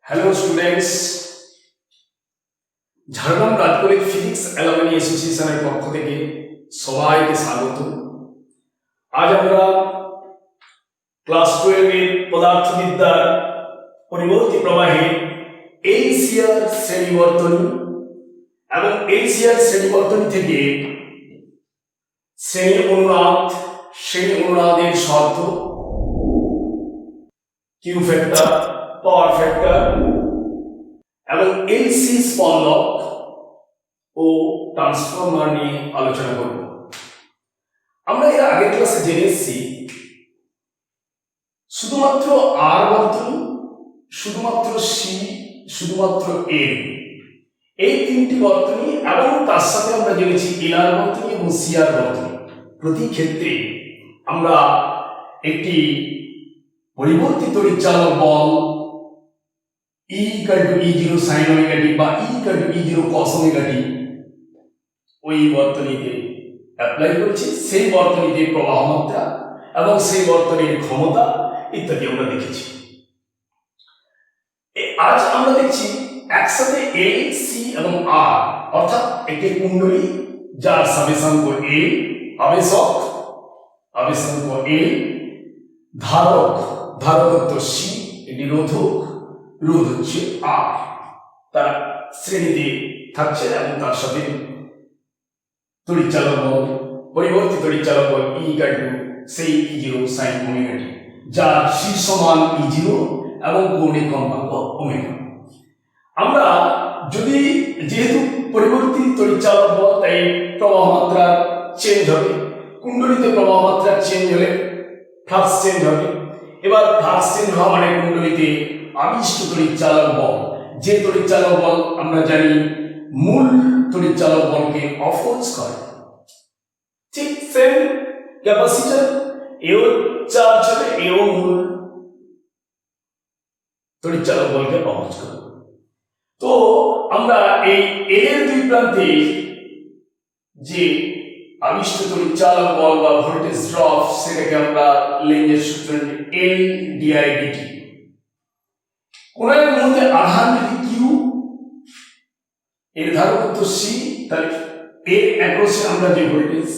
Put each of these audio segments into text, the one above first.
Hello students, Jhargram Raj college physics alumni অ্যাসোসিয়েশনের পক্ষ থেকে সবাইকে স্বাগত। আজ আমরা ক্লাস 12 এর পদার্থবিদ্যার পরিবর্তী প্রবাহে এইচসিআর শ্রেণীবর্তনী এবং এইচসিআর শ্রেণীবর্তনী থেকে শ্রেণী অনুনাদের শর্ত, কিউ ফ্যাক্টর, পাওয়ার ফ্যাক্টর এবং এলসি স্পন্দক ও ট্রান্সফর্মার নিয়ে আলোচনা করব। আমরা এর আগের ক্লাসে জেনে এসেছি শুধুমাত্র আর বর্তনী, শুধুমাত্র সি, শুধুমাত্র এন, এই তিনটি বর্তনী এবং তার সাথে আমরা জেনেছি এলআর বর্তনী এবং সিআর বর্তনী। প্রতি ক্ষেত্রে আমরা একটি পরিবর্তিত তড়িৎচালক বল E = E0 sin omega t বা E = E0 cos omega t ওই বর্তনীতে অ্যাপ্লাই করছি। সেই বর্তনীতে প্রবাহ মাত্রা এবং সেই বর্তনীর ক্ষমতা ইত্যাদি আমরা দেখেছি। আজ আমরা দেখছি একসাথে A, C এবং R, অর্থাৎ একটি কুণ্ডলী যার সাবেশাঙ্ক A, আবেশাঙ্ক A, ধারকত্ব C, এটি রোধ হচ্ছে R, তার শ্রেণীতে থাকছে এবং তার সাথে তড়িৎচালক বল, পরিবর্তিত তড়িৎচালক বল E = সেই E0 sin omega t, যার শীর্ষ মান E0 এবং কৌণিক কম্পাঙ্ক ওমেগা। আমরা যেহেতু পরিবর্তিত তড়িৎচালক বল, তাই প্রবাহ মাত্রা চেঞ্জ হবে। কুণ্ডলীতে প্রবাহ মাত্রা চেঞ্জ হলে ফ্লাক্স চেঞ্জ হবে। এবার ফ্লাক্স চেঞ্জ হওয়া মানে কুণ্ডলীতে আবিষ্ট তড়িৎচালক বল, যে তড়িৎচালক বল আমরা জানি মূল তড়িৎচালক বলকে অপোজ করে, ঠিক সেম ক্যাপাসিটর এও চার্জ হবে, এও মূল তড়িৎচালক বলকে অপোজ করে। তো আমরা এই এর দুই প্রান্তে যে আবিষ্ট তড়িৎচালক বল বা ভোল্টেজ ড্রপ, সেটাকে আমরা লেঞ্জের সূত্র L dI/dt। কোণের মধ্যে আধান যদি কিউ, এর ধারকত্ব সি, তাহলে এর অ্যাক্রসে আমরা যে ভোল্টেজ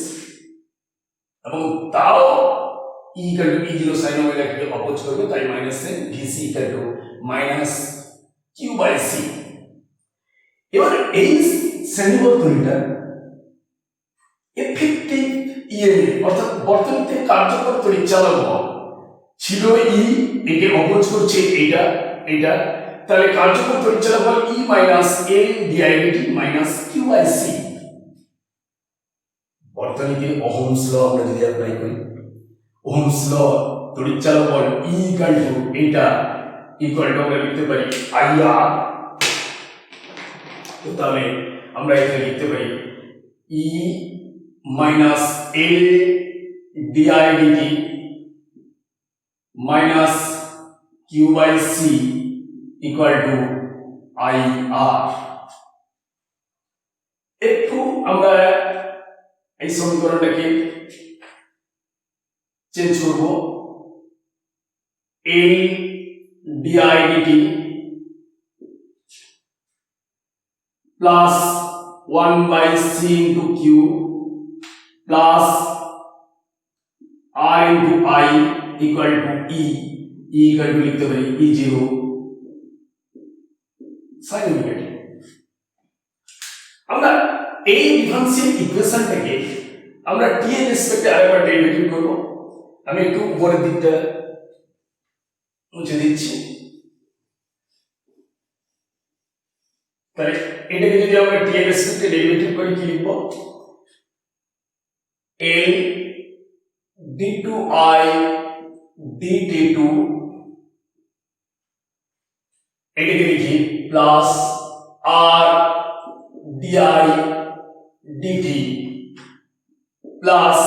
এবং তাও E = E0 sin omega t কে অপোজ করবে, তাই -n VC = -q/c। এবার এই শ্রেণীবর্তনীটা এফেক্টিভ ইএমএফ, অর্থাৎ বর্তনীতে কার্যকর তড়িৎচালক বল ছিল E, একে অপোজ করছে এইটা, তাহলে কার্যকর তড়িৎচালক বল E - L dI/dt - q/c। বর্তনীতে ওহমস ল আমরা যদি অ্যাপ্লাই করি, ওহমস ল তড়িৎচালক বল E আমরা লিখতে পারি IR। তো তাহলে আমরা এখানে লিখতে পারি E - L dI/dt - q/c = IR। একটু আমরা এই সমীকরণটাকে চেঞ্জ করব, L dI/dt plus 1/c into q plus r into I equal to E লিখতে পারি E0 sin omega t। আমরা এই ডিফারেন্সিয়াল ইকুয়েশনটাকে আমরা t এর রেসপেক্টে আরেকবার ডেরিভেটিভ করব। আমি একটু উপরের দিকটা মুছে দিচ্ছি। তাহলে এটাকে যদি আমরা t এর রেসপেক্টে ডেরিভেটিভ করি, কি লিখব? L d2i dt2, এটাকে লিখি plus r di dt plus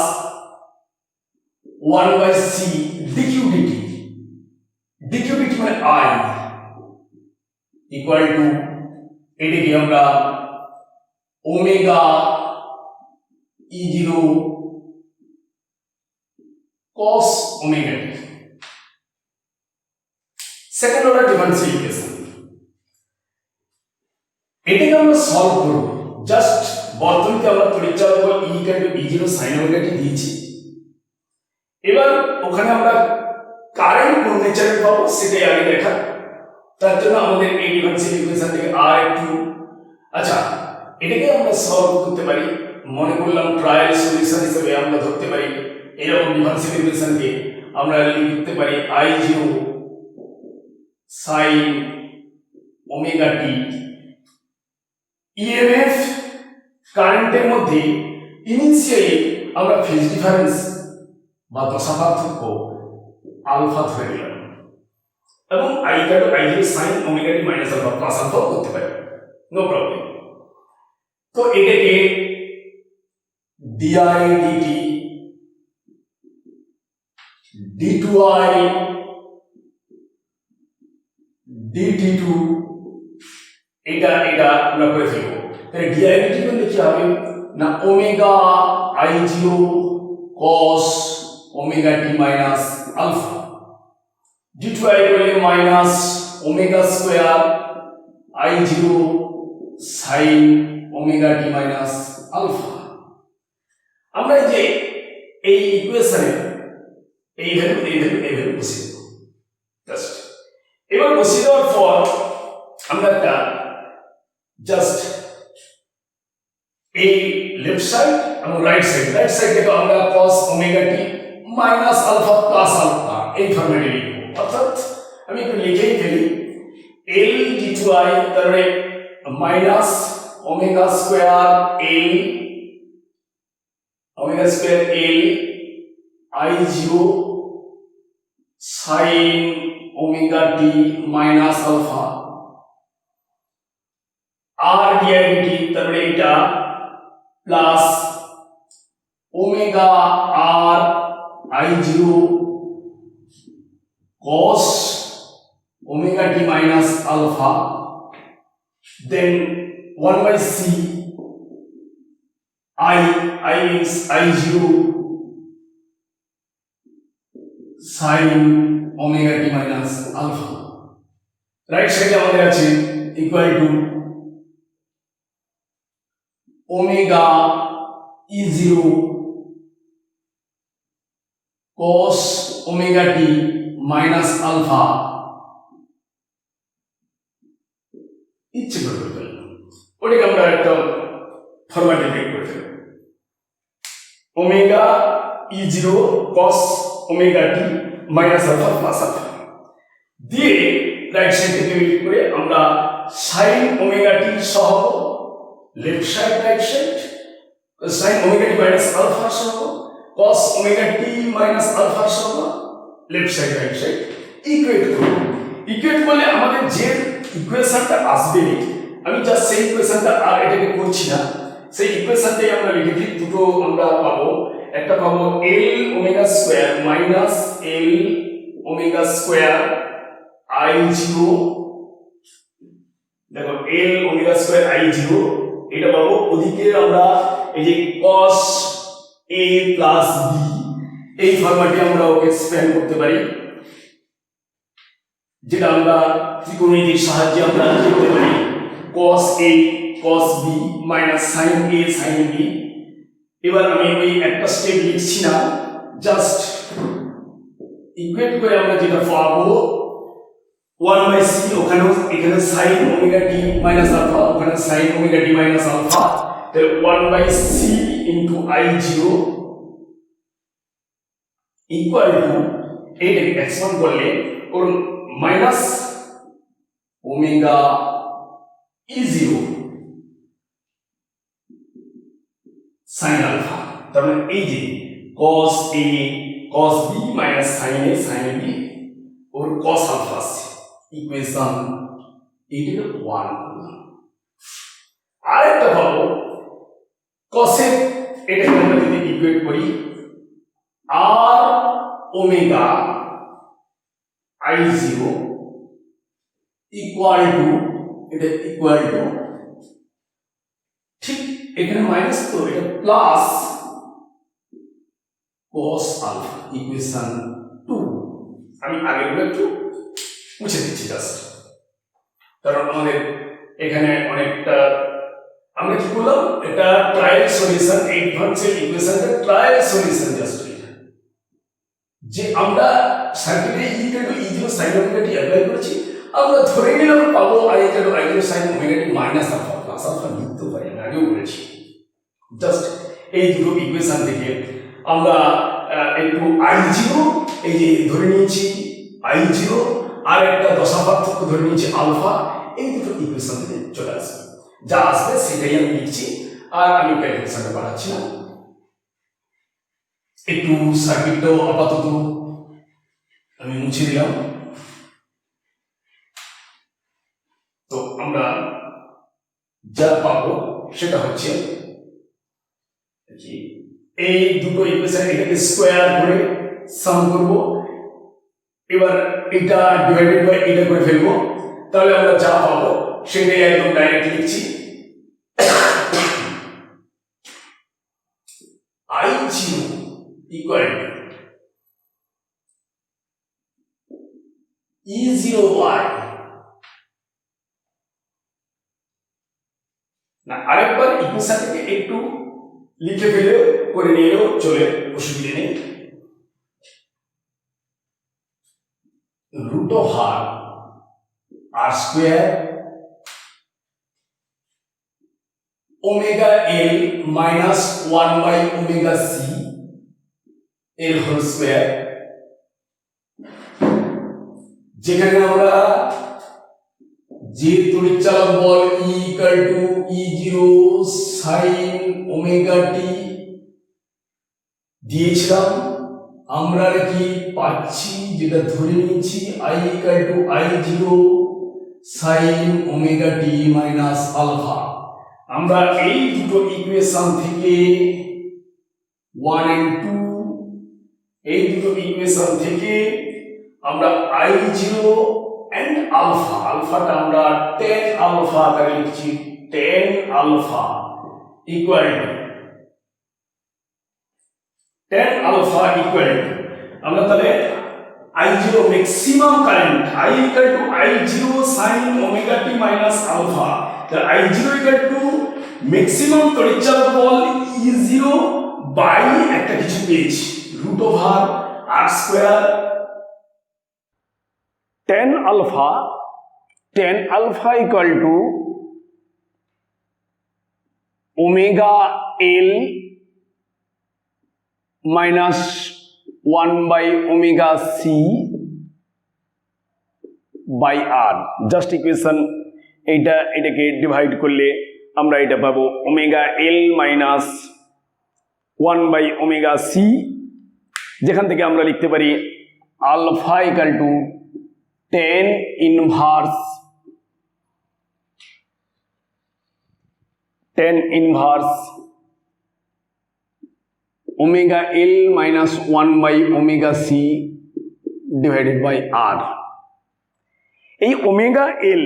1/c dq dt মানে I ইকুয়াল টু, এটাকে আমরা omega E0 cos omega t, second order differential equation. এটাকে আমরা সলভ করব। জাস্ট বর্তনীতে আমরা তড়িৎচালক বল E E0 sin omega t দিয়েছি। এবার ওখানে আমরা কারেন্ট কোন নেচারের পাবো সেটাই আগে দেখা। তার জন্য আমাদের এই ডিফারেন্সিয়াল ইকুয়েশন থেকে আর একটু আচ্ছা এটাকে আমরা সলভ করতে পারি। মনে করলাম ট্রায়াল সলিউশন হিসেবে আমরা ধরতে পারি এরকম ডিফারেন্সিয়াল ইকুয়েশনকে আমরা লিখতে পারি I0 sin omega t। EMF কারেন্টের মধ্যে ইনিশিয়ালি আমরা ফেজ ডিফারেন্স বা দশা পার্থক্য আলফা ধরে নিলাম এবং I0 sin omega t minus alpha plus alpha করতে পারি, নো প্রবলেম। তো এটাকে di dt d2i dt2 এটা আমরা করে ফেলবো। তাহলে di dt করলে কি হবে না omega I0 cos omega t minus alpha, d2i করলে minus omega square I0 sin omega t minus alpha. আমরা যে এই ইকুয়েশনে এই ভ্যালু বসিয়ে দেব। জাস্ট এবার বসিয়ে দেওয়ার পর আমরা একটা জাস্ট এই লেফট সাইড এবং রাইট সাইডটাকে আমরা cos omega t minus alpha plus alpha এই ফরম্যাটে লিখব। অর্থাৎ আমি একটু লিখেই ফেলি L d2i তারপরে minus omega square L I0 sin omega t minus alpha আর di dt তারপরে এটা plus omega r I0 cos omega t minus alpha, then 1 by c I is I0 sin omega t minus alpha. Right সাইডে আমাদের আছে equal to omega E0 cos omega t minus alpha. ইচ্ছে করে ফেললাম ওটাকে আমরা একটা ফরম্যাটে লিখ করে ফেলব omega E0 cos omega t minus alpha plus alpha দিয়ে রাইট সাইড থেকে লিখ করে আমরা sin ওমেগা t সহ left side right side sin omega t minus alpha সহ cos omega t minus alpha সহ left side right side equate করলে আমাদের যে ইকুয়েশনটা আসবে আমি জাস্ট সেই ইকুয়েশনটা আর এটাকে করছি না, সেই ইকুয়েশনটাই আমরা লিখেছি। দুটো আমরা পাবো, একটা পাবো L omega square minus L omega square I0, দেখো L ওমেগা স্কয়ার I0 এটা পাবো। ওদিকে আমরা এই যে cos A প্লাস B এই ফরম্যাটে আমরা ওকে এক্সপ্যান্ড করতে পারি, যেটা আমরা ত্রিকোণমিতির সাহায্যে আমরা লিখতে পারি cos A cos B minus sin A sin B। এবার আমি ওই একটা স্টেপ লিখছি না, জাস্ট ইকুয়েট করে আমরা যেটা পাবো 1 বাই c, এখানে sin omega t minus alpha, ওখানে sin omega t minus alpha, তাহলে 1 by c into I0 equal to এইটাকে এক্সপান্ড করলে ওর minus omega E0 sin alpha. তার মানে এই যে cos A cos B minus sin A sin B ওর cos আলফা আছে ইকুয়েশন এইটা 1। আরেকটা পাবো cos এর, এটাকে আমরা যদি ইকুয়েট করি r omega I0 equal two, এটা ইকুয়াল টু ঠিক এখানে মাইনাস তো এটা প্লাস cos আলফা ইকুয়েশন 2। আমি আগেরগুলো একটু মুছে দিচ্ছি জাস্ট, কারণ আমাদের এখানে অনেকটা আমরা কি করলাম, এটা ট্রায়াল সলিউশন, এই ডিফারেনশিয়াল ইকুয়েশনটা ট্রায়াল সলিউশন জাস্ট যে আমরা সার্কিটে ই ইকুয়াল টু ই0 sin ওমেগা টি অ্যাপ্লাই করেছি, আমরা ধরে নিলাম পাবো i equal to i0 sin omega T minus alpha plus alpha লিখতে পারি, আমি আগেও বলেছি। জাস্ট এই দুটো ইকুয়েশন থেকে আমরা একটু i0 এই যে ধরে নিয়েছি i0 আর একটা দশা পার্থক্য ধরে নিয়েছি আলফা, এই দুটো ইকুয়েশন থেকে চলে আসবে, যা আসবে সেটাই আমি লিখছি আর আমি ক্যালকুলেশনটা বাড়াচ্ছি না। একটু সার্কিটটাও আপাতত আমি মুছে দিলাম। তো আমরা যা পাবো সেটা হচ্ছে এই দুটো ইকুয়েশন, এটাকে স্কোয়ার করে সাম করব, এবার এটা ডিভাইডেড বাই এটা করে ফেলবো, তাহলে আমরা যা পাবো সেটাই একদম ডাইরেক্ট লিখছি। i0 equal to E0y, না আরেকবার ইকুয়েশনটাকে একটু লিখে ফেলে করে নিলেও চলে, অসুবিধা নেই। Root of R square omega L minus 1 by omega C এর হোল স্কোয়ার, যেখানে আমরা যে তড়িৎচালক বল E equal to E0 sin omega T দিয়েছিলাম, আমরা কি পাচ্ছি যেটা ধরে নিয়েছি I equal to I0 sin omega T minus alpha. আমরা এই দুটো ইকুয়েশন থেকে 1 and 2, এই দুটো ইকুয়েশন থেকে আমরা I0 and আলফা, আলফাটা আমরা 10 আলফা আকারে লিখছি, 10 alpha equal to 10 alpha equal to আমরা তাহলে I0 maximum current I equal to I0 sin omega T minus alpha, তাহলে I0 ইকুয়াল টু ম্যাক্সিমাম তড়িৎচালক বল E0 বাই একটা কিছু পেয়েছি root over R square 10 alpha equal to omega L minus 1 by omega C by R. Just equation এটাকে divide করলে আমরা এটা পাবো omega L minus 1 by omega C, যেখান থেকে আমরা লিখতে পারি alpha equal to 10 inverse omega L minus 1 by omega C divided by R. এই ওমেগা এল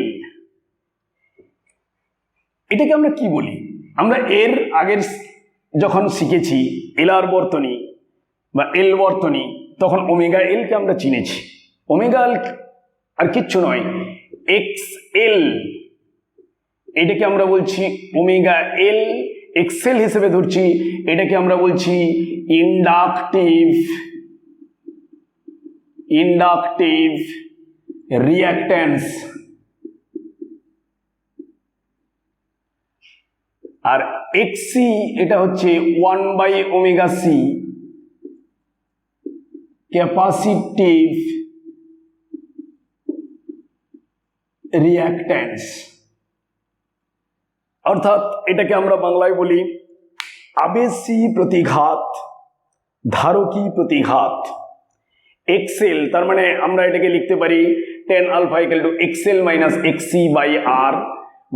এটাকে আমরা কি বলি? আমরা এর আগের যখন শিখেছি এলআর বর্তনী বা এল বর্তনী, তখন ওমেগা এলকে আমরা চিনেছি। ওমেগা এল আর কিচ্ছু নয়, এক্স এল, এটাকে আমরা বলছি ওমেগা এল, এক্সেল হিসেবে ধরছি, এটাকে আমরা বলছি ইন্ডাকটিভ রিঅ্যাক্ট্যান্স, আর এক্সি এটা হচ্ছে 1 by omega C capacitive reactance. অর্থাৎ এটাকে আমরা বাংলায় বলি আবেশী প্রতিঘাত, ধারকী প্রতিঘাত। এক্সেল তার মানে আমরা এটাকে লিখতে পারি 10 alpha equal to XL minus XC by R,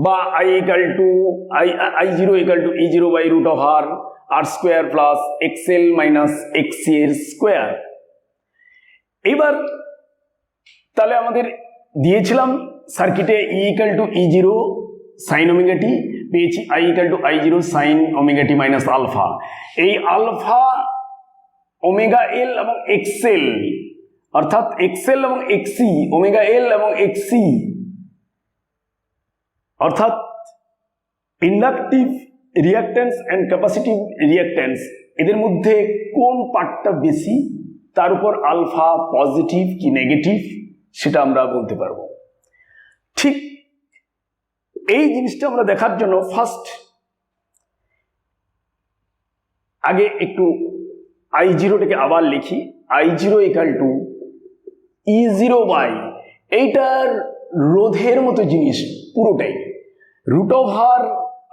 বা I equal to I0 equal to E0 by root of R square plus XL minus XC এর স্কোয়ার। এবার তাহলে আমাদের দিয়েছিলাম সার্কিটে E equal to E0 sine omega T, পেয়েছি I equal to I0 sine omega T minus alpha. এই alpha omega L এবং XL, অর্থাৎ এক্সেল এবং এক্সি, ওমেগা এল এবং এক্সি অর্থাৎ inductive reactance and capacitive reactance এদের মধ্যে কোন পার্টটা বেশি, তার উপর আলফা পজিটিভ কি নেগেটিভ সেটা আমরা বলতে পারবো। ঠিক এই জিনিসটা আমরা দেখার জন্য ফার্স্ট আগে একটু I0টাকে আবার লিখি। I0 equal to E0 by, এইটার রোধের মতো জিনিস পুরোটাই, root over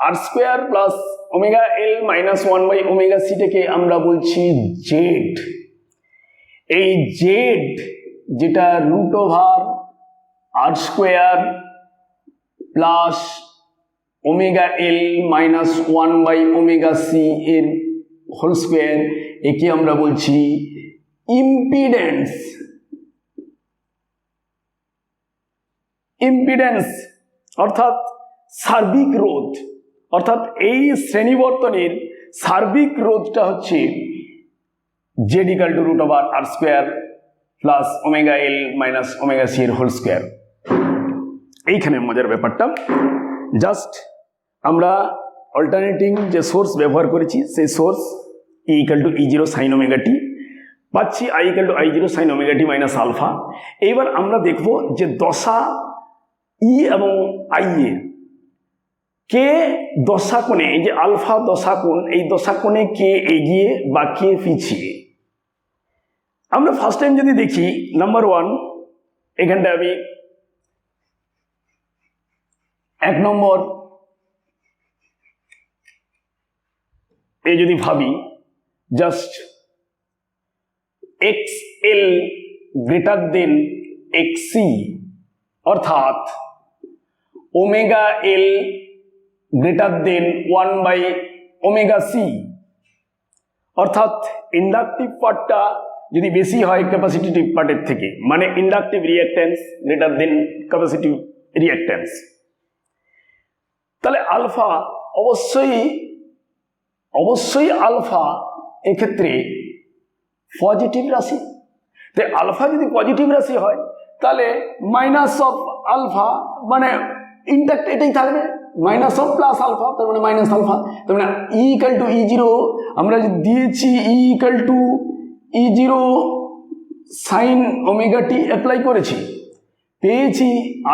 R square plus omega L minus 1/ωc টাকে আমরা বলছি জেড। এই জেড যেটা root over R square plus omega L minus 1/ωc এর হোল স্কোয়ার, একে আমরা বলছি ইম্পিডেন্স। ইম্পিডেন্স অর্থাৎ সার্বিক রোধ, অর্থাৎ এই শ্রেণীবর্তনের সার্বিক রোধটা হচ্ছে Z equal to root over R square plus omega L minus omega C এর হোল স্কোয়ার। এইখানে মজার ব্যাপারটা, জাস্ট আমরা অল্টারনেটিং যে সোর্স ব্যবহার করেছি সেই source E equal to E0 sine omega T পাচ্ছি, I equal to I0 sine omega T minus alpha. এইবার আমরা দেখব যে দশা ই এবং আই এ কে দশাকোণে, এই যে আলফা দশাকোণ, এই দশাকোণে কে এগিয়ে বা কে পিছিয়ে। আমরা ফার্স্ট টাইম যদি দেখি নাম্বার 1, এখানটা আমি 1 নম্বর এই যদি ভাবি, just XL greater than XC, অর্থাৎ ওমেগা এল গ্রেটার দেন 1/ωc, অর্থাৎ ইন্ডাকটিভ পার্টটা যদি বেশি হয় ক্যাপাসিটিভ পার্টের থেকে, মানে inductive reactance greater than capacitive reactance, তাহলে আলফা অবশ্যই আলফা এক্ষেত্রে পজিটিভ রাশি। তাই আলফা যদি পজিটিভ রাশি হয় তাহলে মাইনাস অফ আলফা মানে ইনট্যাক্ট এটাই থাকবে, মাইনাস অফ প্লাস আলফা তার মানে মাইনাস আলফা। তার মানে ই ইকাল টু E0 আমরা দিয়েছি, E equal to E0 sine omega T apply করেছি, পেয়েছি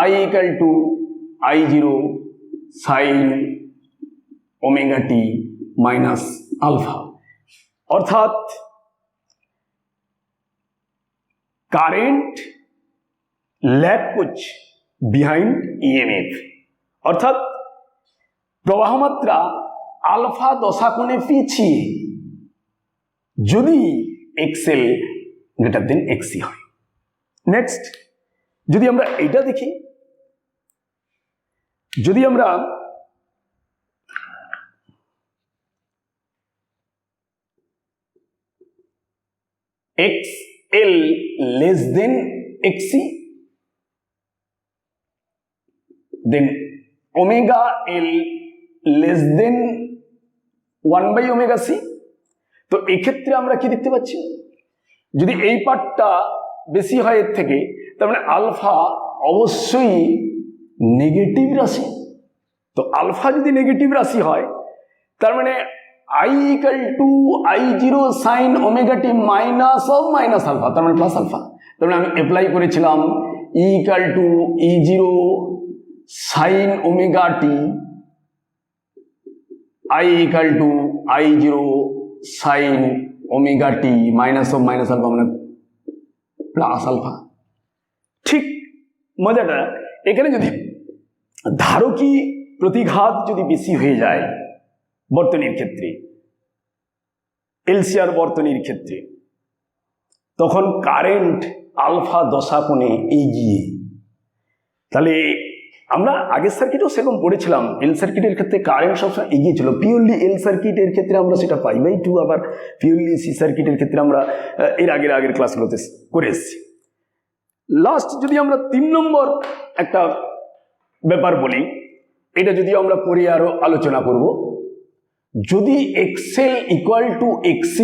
I equal to I0 sine omega T minus alpha. অর্থাৎ কারেন্ট ল্যাগ করছে বিহাইন্ড EMF, অর্থাৎ প্রবাহমাত্রা আলফা দশাকোণে পিছিয়ে যদি XL গ্রেটার দেন XC হয়। নেক্সট যদি আমরা এইটা দেখি, যদি আমরা XL less than XC, then omega L less than 1/ωc, তো এক্ষেত্রে আমরা কি দেখতে পাচ্ছি, যদি এই পার্টটা বেশি হয় এর থেকে, তার মানে আলফা অবশ্যই নেগেটিভ রাশি। তো আলফা যদি নেগেটিভ রাশি হয় তার মানে I equal to I0 sine omega T minus of minus alpha, তার মানে প্লাস আলফা। তার মানে আমি অ্যাপ্লাই করেছিলাম E equal to E0 sine omega T, I equal to I0 sine omega T minus of minus alpha মানে plus alpha. ঠিক মজাটা এখানে, যদি ধারকী প্রতিঘাত যদি বেশি হয়ে যায় বর্তনীর ক্ষেত্রে, এলসিআর বর্তনীর ক্ষেত্রে, তখন কারেন্ট আলফা দশাকোণে এগিয়ে, তাহলে আমরা আগের সার্কিটেও সেরকম পড়েছিলাম, এল সার্কিটের ক্ষেত্রে কারেন্ট সবসময় এগিয়ে ছিল। পিওরলি এল সার্কিটের ক্ষেত্রে আমরা সেটা π/2, আবার পিওরলি সি সার্কিটের ক্ষেত্রে আমরা এর আগের ক্লাসগুলোতে করে এসেছি। লাস্ট যদি আমরা 3 নম্বর একটা ব্যাপার বলি, এটা যদি আমরা পরে আরো আলোচনা করব, যদি XL ইকুয়াল টু XC,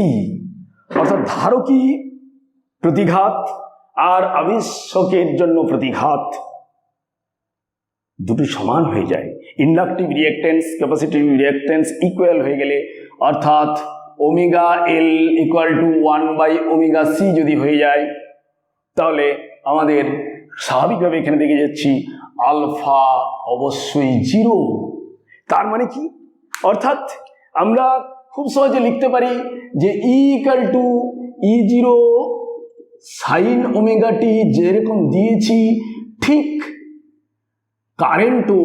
অর্থাৎ ধারকী প্রতিঘাত আর আবেশকের জন্য প্রতিঘাত দুটো সমান হয়ে যায়, inductive reactance capacitive reactance equal হয়ে গেলে, অর্থাৎ ওমেগা এল ইকুয়াল টু 1/ওমেগা সি যদি হয়ে যায়, তাহলে আমাদের স্বাভাবিকভাবে এখানে দেখে যাচ্ছি আলফা অবশ্যই 0। তার মানে কি? অর্থাৎ আমরা খুব সহজে লিখতে পারি যে E equal to E0 sine omega T যেরকম দিয়েছি, ঠিক কারেন্টও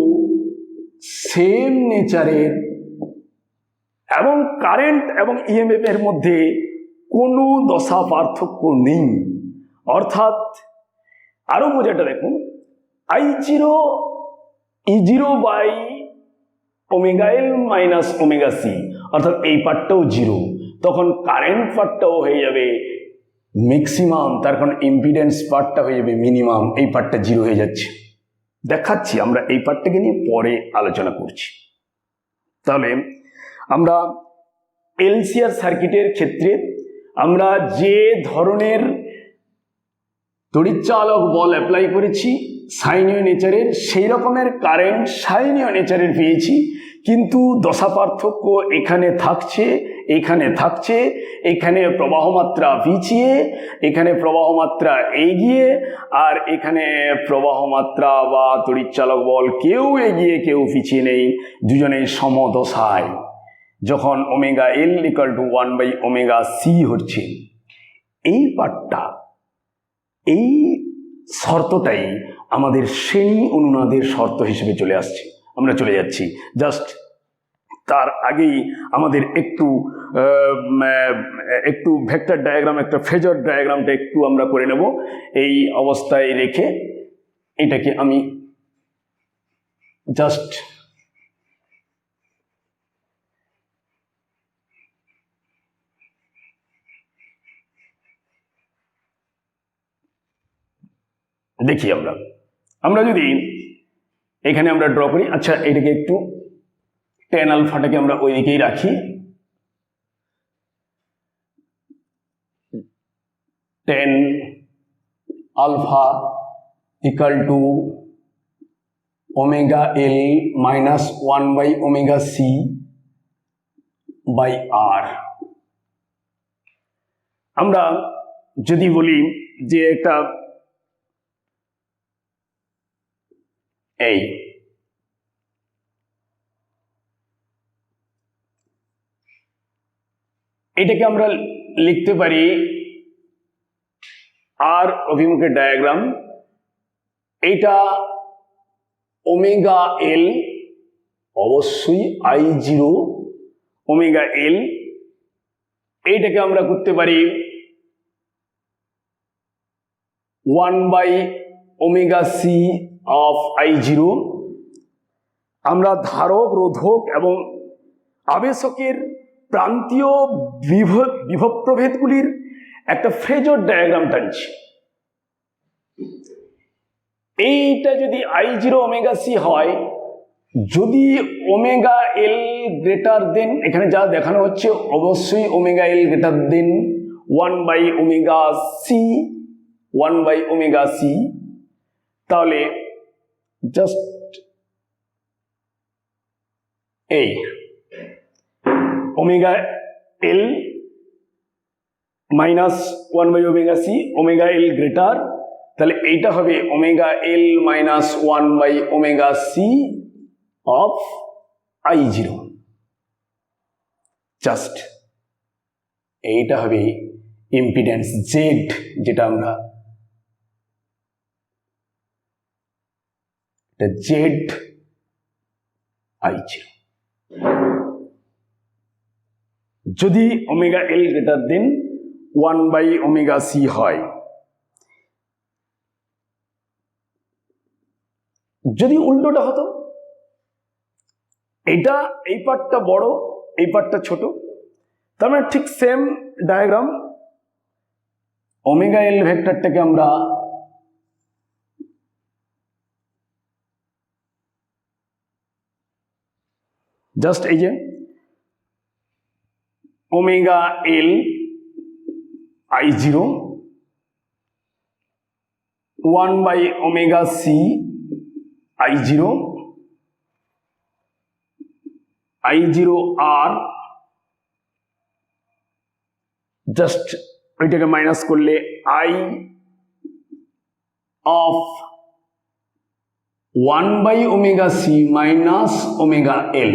সেম নেচারের এবং কারেন্ট এবং ইএমএফ এর মধ্যে কোনো দশা পার্থক্য নেই। অর্থাৎ আরো মজাটা দেখুন, I0 E0 by omega L minus omega C, অর্থাৎ এই পার্টটাও 0, তখন কারেন্ট পার্টটাও হয়ে যাবে ম্যাক্সিমাম, তার কারণ ইম্পিডেন্স পার্টটা হয়ে যাবে মিনিমাম, এই পার্টটা 0 হয়ে যাচ্ছে। দেখাচ্ছি, আমরা এই পার্টটাকে নিয়ে পরে আলোচনা করছি। তাহলে আমরা এলসিআর সার্কিটের ক্ষেত্রে আমরা যে ধরনের তড়িৎচালক বল অ্যাপ্লাই করেছি সাইনীয় নেচারের, সেই রকমের কারেন্ট সাইনীয় নেচারের পেয়েছি, কিন্তু দশা পার্থক্য এখানে থাকছে, এখানে থাকছে, এখানে প্রবাহ মাত্রা পিছিয়ে, এখানে প্রবাহ মাত্রা এগিয়ে, আর এখানে প্রবাহ মাত্রা বা তড়িৎচালক বল কেউ এগিয়ে কেউ পিছিয়ে নেই, দুজনেই সমদশায়। যখন ওমেগা এল ইকুয়াল টু 1/ওমেগা সি হচ্ছে, এই পার্টটা, এই শর্তটাই আমাদের শ্রেণী অনুনাদের শর্ত হিসেবে চলে আসছে। আমরা চলে যাচ্ছি, জাস্ট তার আগেই আমাদের একটু ভেক্টর ডায়াগ্রাম, একটা ফেজর ডায়াগ্রামটা একটু আমরা করে নেব। এই অবস্থায় রেখে এটাকে আমি জাস্ট দেখি, আমরা যদি এখানে আমরা ড্র করি, আচ্ছা এটাকে একটু টেন আলফাটাকে আমরা ওই দিকেই রাখি, tan alpha equal to omega L minus 1/ওমেগা সি বাই আর। আমরা যদি বলি যে একটা এটাকে আমরা লিখতে পারি আর অভিমুখের ডায়াগ্রাম, এটা ওমেগা এল অবশ্যই I0 ওমেগা এল, এইটাকে আমরা করতে পারি 1/ওমেগা সি অফ I0। আমরা ধারক, রোধক এবং আবেশকের প্রান্তীয় বিভব প্রভেদগুলির একটা ফেজর ডায়াগ্রাম টানছি। এইটা যদি I0 ওমেগা সি হয়, যদি ওমেগা এল গ্রেটার দেন, এখানে যা দেখানো হচ্ছে অবশ্যই ওমেগা এল গ্রেটার দেন 1/ওমেগা সি, তাহলে জাস্ট এই ওমেগা এল মাইনাস 1/ওমেগা সি, ওমেগা এল গ্রেটার, তাহলে এইটা হবে ওমেগা এল মাইনাস 1/ওমেগা সি অফ I0। জাস্ট এইটা হবে ইম্পিডেন্স জেড, যেটা আমরা জেড I0। যদি ওমেগা এল গ্রেটার দেন 1/ওমেগা সি হয়, যদি উল্টোটা হতো, এটা এই পার্টটা বড়, এই পার্টটা ছোট, তার মানে ঠিক সেম ডায়াগ্রাম, ওমেগা এল ভেক্টরটাকে আমরা জাস্ট এই যে ওমেগা এল I0 1/ওমেগা সি I0 I0R, জাস্ট ওইটাকে মাইনাস করলে I of 1/ωc minus ωL।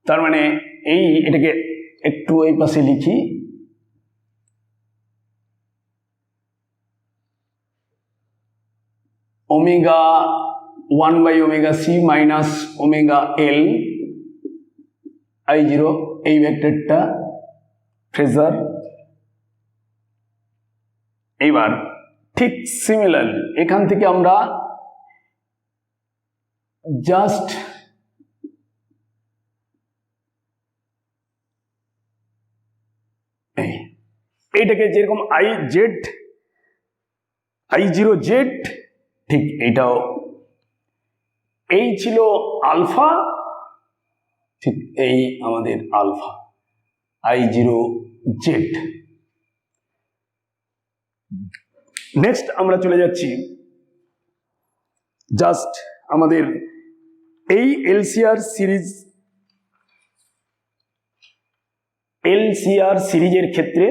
তার মানে এটাকে একটু এই পাশে লিখি, omega 1/ωc minus ωL I0, এই ভেক্টরটা ফেজার। এইবার ঠিক সিমিলারলি এখান থেকে আমরা জাস্ট এইটাকে যেরকম I0Z, ঠিক এইটাও এই ছিল আলফা, ঠিক এই আমাদের আলফা I0Z। নেক্সট আমরা চলে যাচ্ছি জাস্ট আমাদের এই LCR সিরিজের ক্ষেত্রে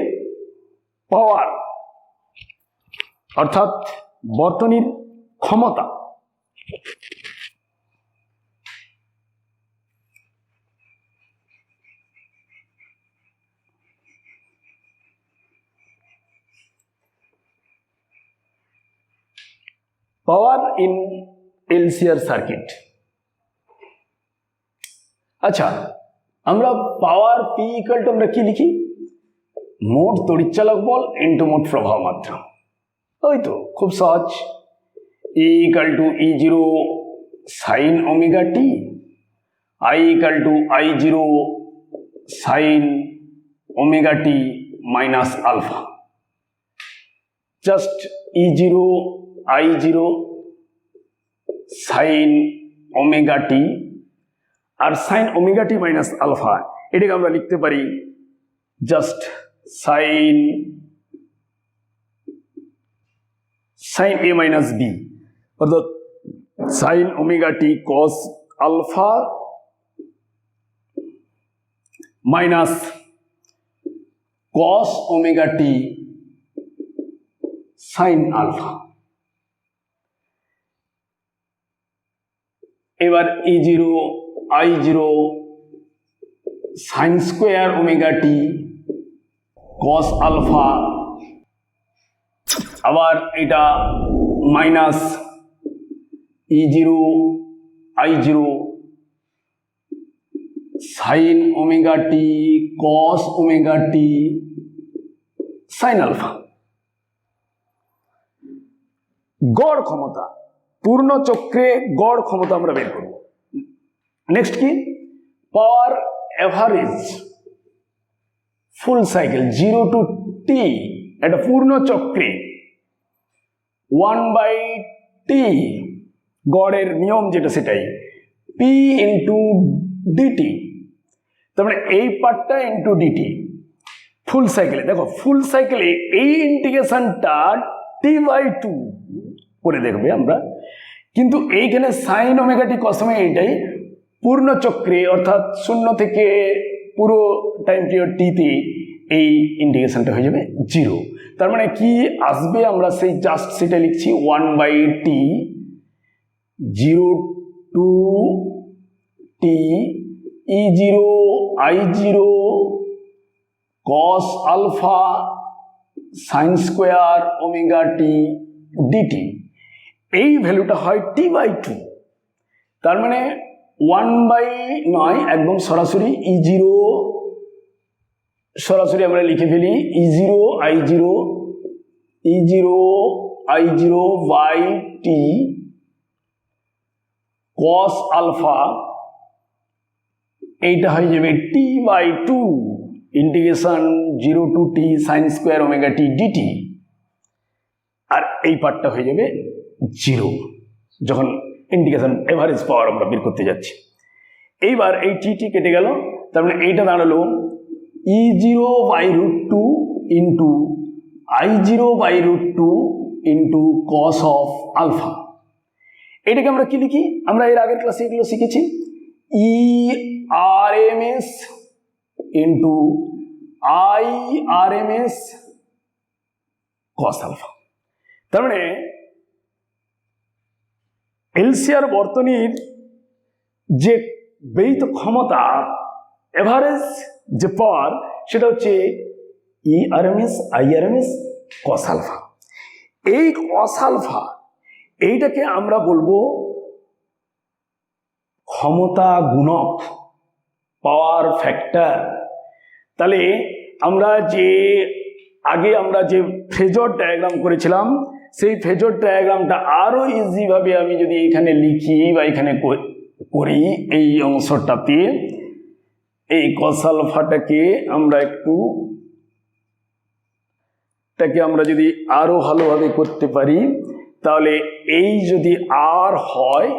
পাওয়ার অর্থাৎ বর্তনীর ক্ষমতা পাওয়ার ইন LCR সার্কিট। আচ্ছা, আমরা পাওয়ার P ইকুয়াল টু আমরা কি লিখি? মোট তড়িৎচালক বল ইন্টু মোট প্রবাহ মাত্রা। ওই তো খুব সহজ, E equal to E0 sine omega T, I equal to I0 sine omega T minus alpha. Just E0 I0 sine omega T আর সাইন ওমেগা টি মাইনাস আলফা, এটাকে আমরা লিখতে পারি just sine A minus B, অর্থাৎ sine omega T cos alpha minus cos omega T sine alpha. এবার E0 I0 sine square omega T cos alpha, আবার এটা minus E0 I0 sine omega T কস omega T sine alpha. গড় ক্ষমতা, পূর্ণ চক্রে গড় ক্ষমতা আমরা বের করব। নেক্সট কি? Power average full cycle 0 to T, এটা পূর্ণ চক্রে 1/T, গড়ের নিয়ম যেটা সেটাই P ইন্টু DT। তার মানে এই পার্টটা ইন্টু DT ফুল সাইকেলে। দেখো ফুল সাইকেলে এই ইন্টিগ্রেশনটা T/2 করে দেখবে আমরা, কিন্তু এইখানে সাইন ওমেগা টি কস ওমেগা এইটাই পূর্ণ চক্রে অর্থাৎ 0 থেকে পুরো টাইম পিরিয়ড টিতে এই ইন্টিগ্রেশনটা হয়ে যাবে 0। তার মানে কি আসবে? আমরা সেই জাস্ট সেটা লিখছি 1/T 0 to T E0 I0 cos alpha sine square omega T DT. এই ভ্যালুটা হয় T/2। তার মানে 1/নয়, একদম সরাসরি E0 সরাসরি আমরা লিখে ফেলি E0 I0 by T cos alpha, এইটা হয়ে যাবে T/2 integration 0 to T sine square omega T DT, আর এই পার্টটা হয়ে যাবে 0 যখন ইন্টিগ্রেশন এভারেজ পাওয়ার আমরা বের করতে যাচ্ছি। এইবার এই টি কেটে গেল, তার মানে এইটা দাঁড়ালো E0/√2 into I0/√2 into cos of alpha. এটাকে আমরা কি লিখি? আমরা এর আগের ক্লাসে এগুলো শিখেছি। E R M S into I R M S cos alpha. তার মানে এলসিআর বর্তনীর যে ব্যয়িত ক্ষমতা এভারেজ যে পাওয়ার সেটা হচ্ছে E R M S I R M S cos alpha. এই কস আলফা এইটাকে আমরা বলবো ক্ষমতা গুণক, পাওয়ার ফ্যাক্টর। তাহলে আমরা যে আগে আমরা যে ফেজর ডায়াগ্রাম করেছিলাম সেই ফেজর ডায়াগ্রামটা আরো ইজিভাবে আমি যদি এখানে লিখি বা এখানে করি, এই অংশটাতে এই কস আলফাটাকে আমরা আমরা যদি আরো ভালোভাবে করতে পারি, তাহলে এই যদি আর হয়,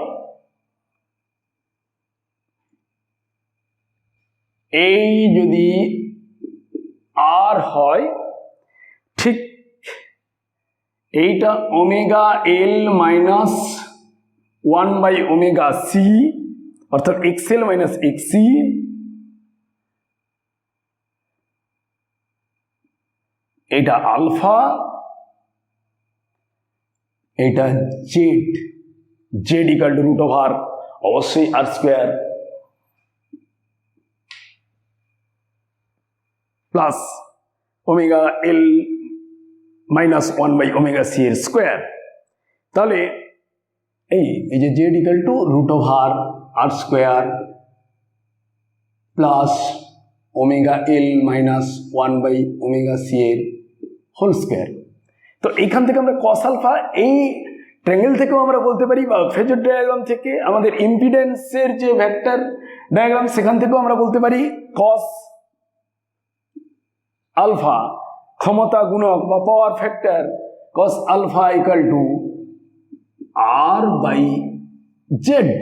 এই যদি আর হয়, ঠিক এইটা ওমেগা এল মাইনাস 1/ওমেগা সি, অর্থাৎ এক্সএল মাইনাস এক্সি, এটা আলফা, এটা Z, Z equal to root over অবশ্যই R square plus omega L minus 1/ওমেগা সি এর স্কোয়ার। তাহলে এই যে Z equal to root over R square plus omega L minus 1/ওমেগা সি এর হোল স্কোয়ার। তো এইখান থেকে আমরা কস আলফা, এই ট্রায়াঙ্গেল থেকেও আমরা বলতে পারি, বা ফেজর ডায়াগ্রাম থেকে আমাদের ইম্পিডেন্সের যে ভেক্টর ডায়াগ্রাম সেখান থেকেও আমরা বলতে পারি কস আলফা, ক্ষমতা গুণক বা power factor cos alpha equal to R by Z.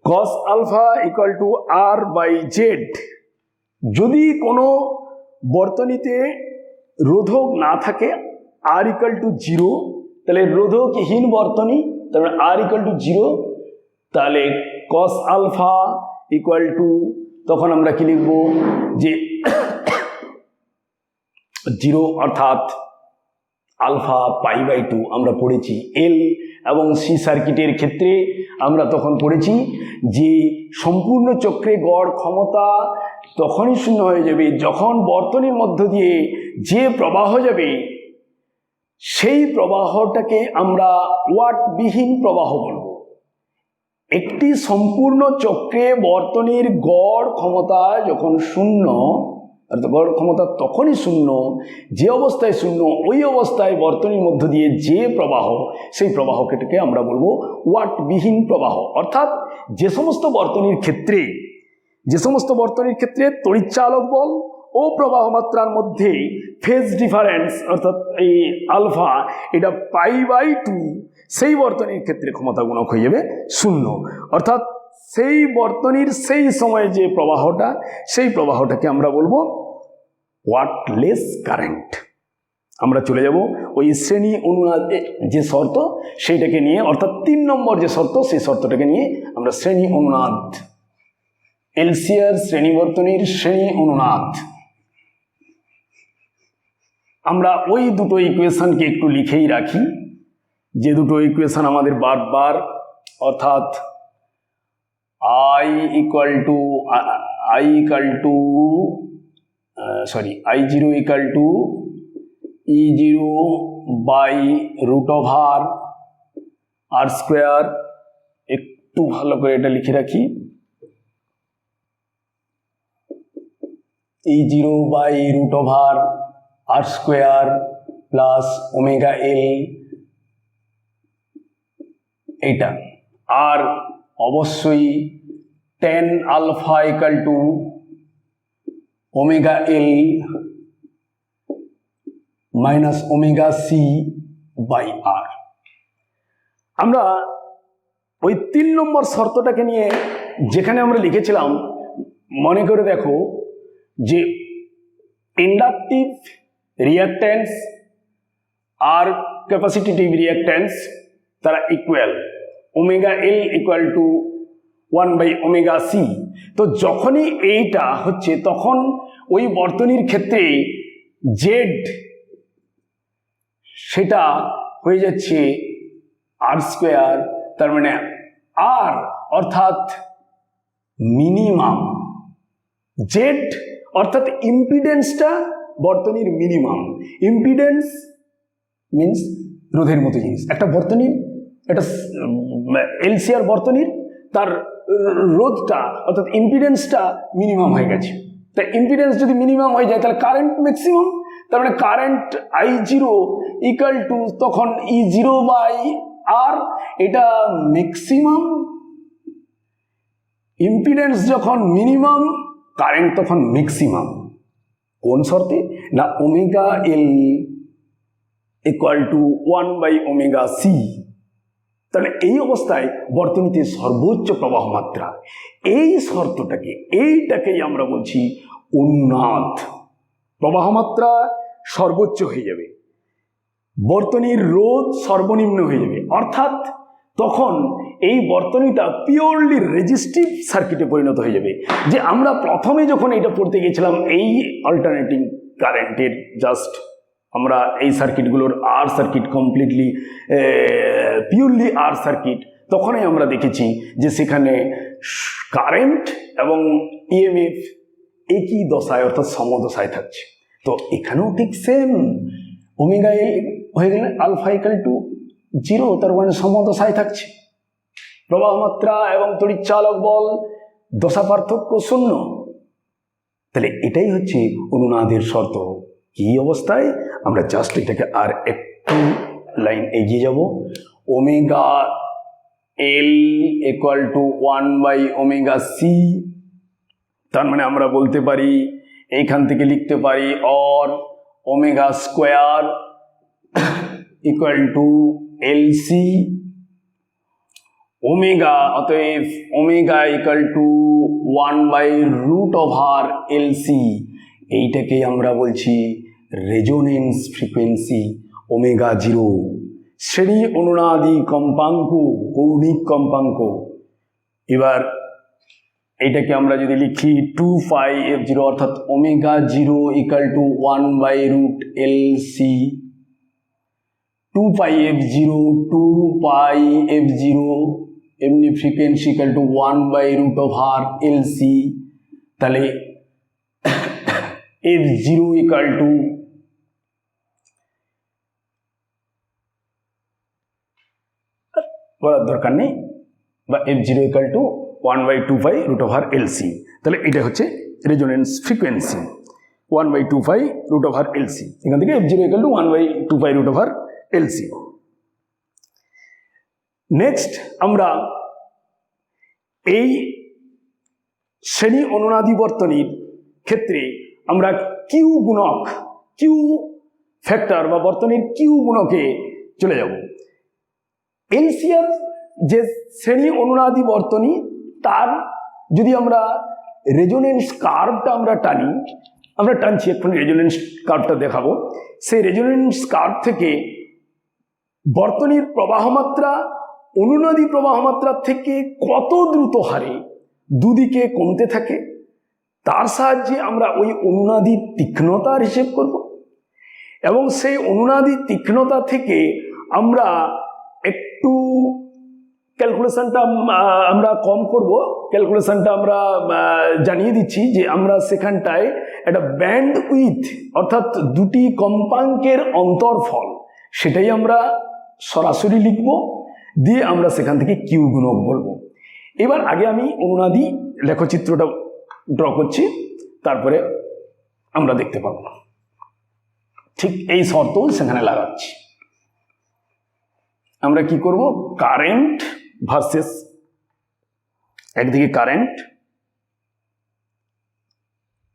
Cos alpha equal to R by Z. যদি কোনো বর্তনীতে রোধক না থাকে, আর ইকাল টু 0, তাহলে রোধকহীন বর্তনী, তারপরে আর ইকাল টু 0, তাহলে কস আলফা ইকুয়াল টু, তখন আমরা কি লিখব যে 0 অর্থাৎ আলফা π/2 আমরা পড়েছি। এল এবং সি সার্কিটের ক্ষেত্রে আমরা তখন পড়েছি যে সম্পূর্ণ চক্রে গড় ক্ষমতা তখনই শূন্য হয়ে যাবে যখন বর্তনীর মধ্য দিয়ে যে প্রবাহ যাবে সেই প্রবাহটাকে আমরা ওয়াটবিহীন প্রবাহ বলব। একটি সম্পূর্ণ চক্রে বর্তনীর গড় ক্ষমতা যখন শূন্য, গড় ক্ষমতা তখনই শূন্য যে অবস্থায় শূন্য, ওই অবস্থায় বর্তনীর মধ্য দিয়ে যে প্রবাহ, সেই প্রবাহকে আমরা বলবো ওয়াটবিহীন প্রবাহ। অর্থাৎ যে সমস্ত বর্তনীর ক্ষেত্রে তড়িৎচালক বল ও প্রবাহ মাত্রার মধ্যে ফেজ ডিফারেন্স অর্থাৎ এই আলফা এটা π/2, সেই বর্তনীর ক্ষেত্রে ক্ষমতা গুণক হয়ে যাবে 0। অর্থাৎ সেই বর্তনীর সেই সময়ে যে প্রবাহটা, সেই প্রবাহটাকে আমরা বলবো ওয়াটলেস কারেন্ট। আমরা চলে যাব ওই শ্রেণী অনুনাদ যে শর্ত সেইটাকে নিয়ে, অর্থাৎ 3 নম্বর যে শর্ত, সেই শর্তটাকে নিয়ে আমরা শ্রেণী অনুনাদ, এলসিআর শ্রেণী বর্তনীর শ্রেণী অনুনাদ, আমরা ওই দুটো ইকুয়েশনকে একটু লিখেই রাখি, যে দুটো ইকুয়েশন আমাদের বারবার, অর্থাৎ I0 ইকাল টু E0/√R²। একটু ভালো করে এটা লিখে রাখি, E0/√R² প্লাস ওমেগা এল, এইটা। আর অবশ্যই tan alpha equal to omega L minus omega C/R। আমরা ওই 3 নম্বর শর্তটাকে নিয়ে যেখানে আমরা লিখেছিলাম, মনে করে দেখো যে ইন্ডাকটিভ রিঅ্যাকট্যান্স আর ক্যাপাসিটিভ রিঅ্যাকট্যান্স তারা equal, omega L equal to 1/ওমেগা সি। তো যখনই এইটা হচ্ছে তখন ওই বর্তনীর ক্ষেত্রে জেড সেটা হয়ে যাচ্ছে আর স্কোয়ার, তার মানে আর অর্থাৎ মিনিমাম, জেড অর্থাৎ ইম্পিডেন্সটা বর্তনীর মিনিমাম। ইম্পিডেন্স মিন্স রোধের মতো জিনিস। একটা বর্তনীর, একটা এলসিআর বর্তনীর তার রোধটা অর্থাৎ ইম্পিডেন্সটা মিনিমাম হয়ে গেছে। তা ইম্পিডেন্স যদি মিনিমাম হয়ে যায় তাহলে কারেন্ট ম্যাক্সিমাম, তার মানে কারেন্ট I0 ইকুয়াল টু তখন E0/R, এটা ম্যাক্সিমাম। ইম্পিডেন্স যখন মিনিমাম, কারেন্ট তখন ম্যাক্সিমাম। কোন শর্তে? না ওমেগা এল ইকুয়াল টু 1/ওমেগা সি। তাহলে এই অবস্থায় বর্তনীতে সর্বোচ্চ প্রবাহ মাত্রা, এই শর্তটাকে, এইটাকেই আমরা বলছি অনুনাদ। প্রবাহ মাত্রা সর্বোচ্চ হয়ে যাবে, বর্তনীর রোধ সর্বনিম্ন হয়ে যাবে, অর্থাৎ তখন এই বর্তনীটা পিওরলি রেজিস্টিভ সার্কিটে পরিণত হয়ে যাবে। যে আমরা প্রথমে যখন এটা পড়তে গেছিলাম এই অল্টারনেটিং কারেন্টের, জাস্ট আমরা এই সার্কিটগুলোর আর সার্কিট কমপ্লিটলি পিওরলি আর সার্কিট, তখনই আমরা দেখেছি যে সেখানে কারেন্ট এবং ইএমএফ একই দশায় অর্থাৎ সমদশায় থাকছে। তো এখানেও ঠিক সেম, ওমেগা এল হয়ে গেলে আলফা ইকুয়াল টু 0, তার মানে সমদশায় থাকছে। প্রবাহ মাত্রা এবং তড়িৎচালক বল দশা পার্থক্য 0। তাহলে এটাই হচ্ছে অনুনাদের শর্ত। কি অবস্থায়? আমরা জাস্ট এটাকে আর একটু লাইন এগিয়ে যাব। ওমেগা এল ইকুয়াল টু 1/ওমেগা সি, তার মানে আমরা বলতে পারি, এইখান থেকে লিখতে পারি or omega square equal to L C. Omega, অতএব ওমেগা ইকুয়াল টু 1/√ওভার এল সি। এইটাকে আমরা বলছি রেজোনেন্স ফ্রিকোয়েন্সি ওমেগা 0। শ্রেণী অনুনাদি কম্পাঙ্ক, কৌণিক কম্পাঙ্ক। এবার এইটাকে আমরা যদি লিখি 2πf0, অর্থাৎ omega 0 equal to 1/√LC। 2πf0 এমনি ফ্রিকোয়েন্সি ইকুয়াল টু 1/√LC। তাহলে f0 ইকুয়াল টু বলার দরকার নেই, বা f0 ইকুয়াল টু 1/2π√LC। তাহলে এটা হচ্ছে রেজোনেন্স ফ্রিকোয়েন্সি 1/2π√LC। এখান থেকে f0 equal to 1/2π√LC। Next আমরা এই শ্রেণী অনুনাদি বর্তনীর ক্ষেত্রে আমরা কিউ গুণক, কিউ ফ্যাক্টর বা বর্তনীর কিউ গুণকে চলে যাব। এলসিআর যে শ্রেণী অনুনাদি বর্তনী, তার যদি আমরা রেজোনেন্স কার্ভটা আমরা টানি, আমরা টানছি, এখন রেজোনেন্স কার্ভটা দেখাবো। সেই রেজোনেন্স কার্ভ থেকে বর্তনীর প্রবাহমাত্রা অনুনাদি প্রবাহমাত্রার থেকে কত দ্রুত হারে দুদিকে কমতে থাকে, তার সাহায্যে আমরা ওই অনুনাদির তীক্ষ্ণতার হিসেব করব। এবং সেই অনুনাদির তীক্ষ্ণতা থেকে আমরা একটু ক্যালকুলেশনটা আমরা কম করব। ক্যালকুলেশনটা আমরা জানিয়ে দিচ্ছি যে আমরা সেখানটায় একটা ব্যান্ড উইথ, অর্থাৎ দুটি কম্পাঙ্কের অন্তরফল, সেটাই আমরা সরাসরি লিখব, দিয়ে আমরা সেখান থেকে কিউ গুণক বলবো। এবার আগে আমি অনুনাদি লেখচিত্রটা ড্র করছি, তারপরে আমরা দেখতে পাবো। ঠিক এই শর্তও সেখানে লাগাচ্ছি। আমরা কি করব? কারেন্ট ভার্সেস, একদিকে কারেন্ট,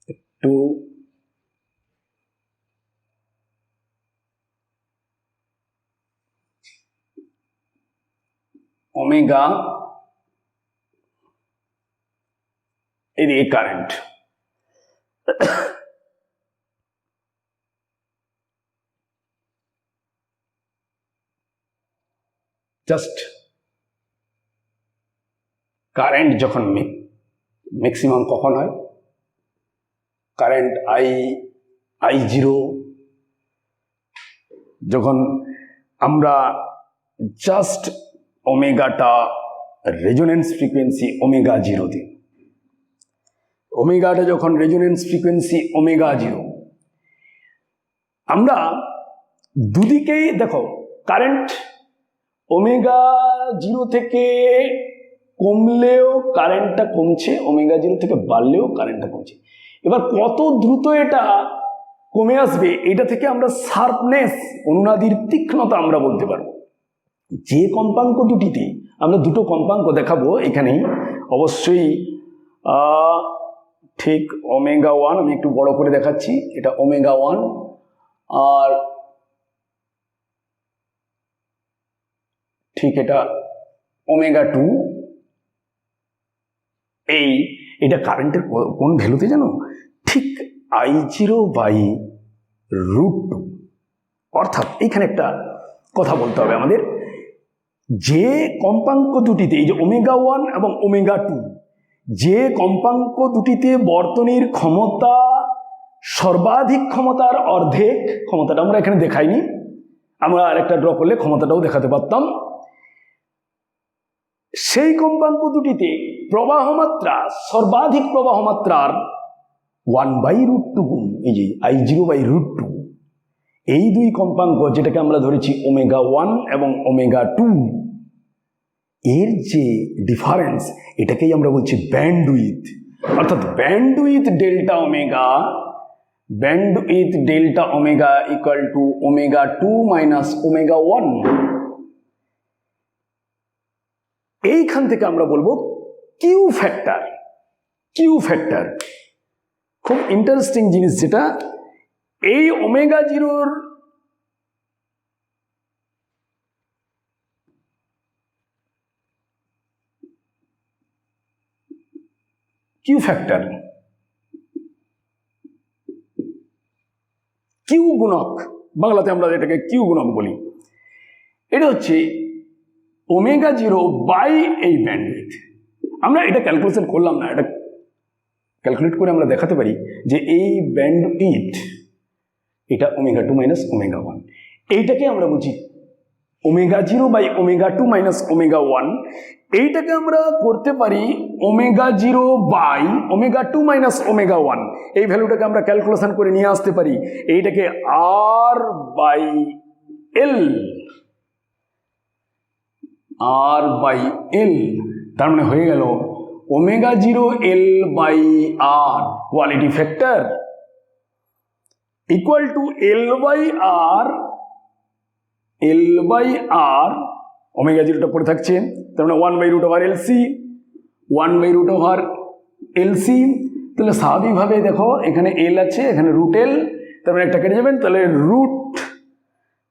একটু ওমেগা, এদিকে কারেন্ট। জাস্ট কারেন্ট যখন ম্যাক্সিমাম কখন হয়, কারেন্ট I0 যখন আমরা জাস্ট ওমেগাটা রেজোনেন্স ফ্রিকোয়েন্সি ওমেগা 0 দিই, ওমেগাটা যখন রেজোনেন্স ফ্রিকোয়েন্সি ওমেগা 0, আমরা দুদিকেই দেখো কারেন্ট ওমেগা 0 থেকে কমলেও কারেন্টটা কমছে, ওমেগা 0 থেকে বাড়লেও কারেন্টটা কমছে। এবার কত দ্রুত এটা কমে আসবে এটা থেকে আমরা শার্পনেস, অনুনাদির তীক্ষ্ণতা আমরা বলতে পারবো। যে কম্পাঙ্ক দুটিতে, আমরা দুটো কম্পাঙ্ক দেখাবো এখানেই, অবশ্যই ঠিক ওমেগা 1, আমি একটু বড় করে দেখাচ্ছি, এটা ওমেগা 1 আর ঠিক এটা ওমেগা 2। এটা কারেন্টের কোন ভ্যালুতে জানো? ঠিক I0/√2। অর্থাৎ এইখানে একটা কথা বলতে হবে আমাদের, যে কম্পাঙ্ক দুটিতে, এই যে ওমেগা 1 এবং ওমেগা 2, যে কম্পাঙ্ক দুটিতে বর্তনীর ক্ষমতা সর্বাধিক ক্ষমতার অর্ধেক, ক্ষমতাটা আমরা এখানে দেখাইনি, আমরা আরেকটা ড্র করলে ক্ষমতাটাও দেখাতে পারতাম, সেই কম্পাঙ্ক দুটিতে প্রবাহমাত্রা, সর্বাধিক প্রবাহমাত্রার 1/√2 গুণ এই যে I0/√2, এই দুই কম্পাঙ্ক যেটাকে আমরা ধরেছি ওমেগা 1 এবং ওমেগা 2, এর যে ডিফারেন্স এটাকেই আমরা বলছি ব্যান্ডউইথ। অর্থাৎ bandwidth delta omega equal to omega 2 minus omega 1। এইখান থেকে আমরা বলবো কিউ ফ্যাক্টর। খুব ইন্টারেস্টিং জিনিস, যেটা এই ওমেগা 0-র কিউ ফ্যাক্টর, কিউ গুণক, বাংলাতে আমরা এটাকে কিউ গুণক বলি, এটা হচ্ছে ওমেগা 0 বাই এই ব্যান্ডউইথ। আমরা এটা ক্যালকুলেশন করলাম না, এটা ক্যালকুলেট করে আমরা দেখাতে পারি যে এই ব্যান্ডউইথ, এটা ওমেগা 2 মাইনাস ওমেগা 1, এইটাকে আমরা বুঝি ওমেগা 0/ওমেগা 2 মাইনাস ওমেগা 1। এইটাকে আমরা করতে পারি ওমেগা 0/ওমেগা 2 মাইনাস ওমেগা 1। এই ভ্যালুটাকে আমরা ক্যালকুলেশন করে নিয়ে আসতে পারি, এইটাকে R/L, তার মানে হয়ে গেল omega 0L/R quality factor equal to L/R, omega 0টা পড়ে থাকছে, তার মানে 1/√LC, 1/√LC। তাহলে স্বাভাবিকভাবে দেখো এখানে L আছে, এখানে √L, তার মানে একটা কেটে যাবেন, তাহলে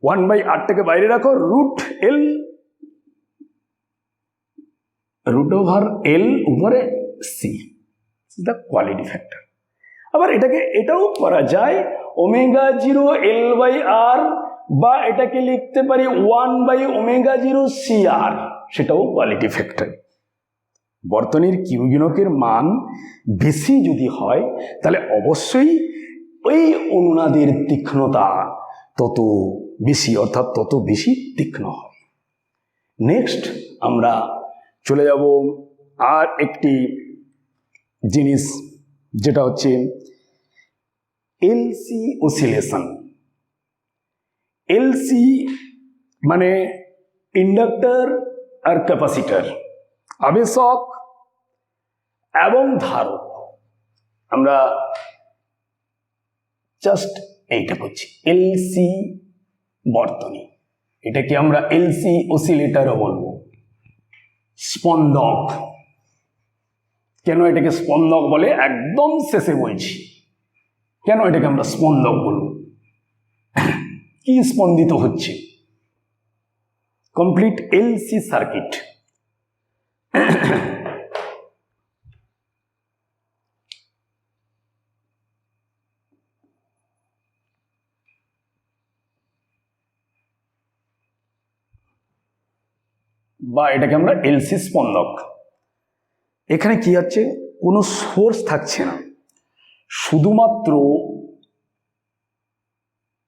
√1/R থেকে বাইরে রাখো, √L √L উপরে C, দ্য কোয়ালিটি ফ্যাক্টর। আবার এটাও করা যায় ওমেগা 0L/R, বা এটাকে লিখতে পারি 1/ওমেগা 0CR, সেটাও কোয়ালিটি ফ্যাক্টর। বর্তনীর কিউ গুণকের মান বেশি যদি হয় তাহলে অবশ্যই ওই অনুনাদের তীক্ষ্ণতা তত বেশি, অর্থাৎ তত বেশি তীক্ষ্ণ হয়। নেক্সট আমরা চলে যাব আর একটি জিনিস, যেটা হচ্ছে এলসি অসিলেশন। এলসি মানে ইন্ডাক্টর আর ক্যাপাসিটর, আবেশক এবং ধারক। আমরা জাস্ট এইটা করছি এলসি বর্তনী, এটাকে আমরা এলসি অসিলেটরও বলবো। স্পন্দক, কেন এটাকে স্পন্দক বলে একদম শেষে বলছি, কেন এটাকে আমরা স্পন্দক বলবো, কি স্পন্দিত হচ্ছে, কমপ্লিট এলসি সার্কিট। বা এটাকে আমরা এলসি স্পন্দক। এখানে কি হচ্ছে, কোনো সোর্স থাকছে না, শুধুমাত্র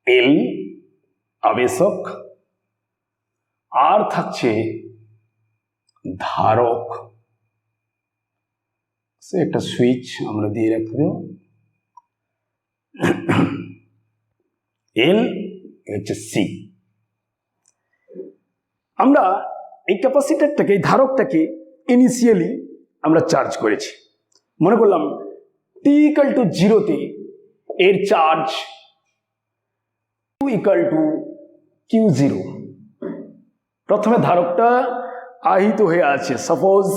এল আবেশক আর থাকছে ধারক। সে একটা সুইচ আমরা দিয়ে রাখতে দেব, এল হচ্ছে সি। আমরা এই ক্যাপাসিটরটাকে, এই ধারকটাকে ইনিশিয়ালি আমরা চার্জ করেছি। মনে করলাম টি ইকাল টু জিরোতে এর charge equal to Q zero. প্রথমে ধারকটা আহিত হয়ে আছে, সাপোজ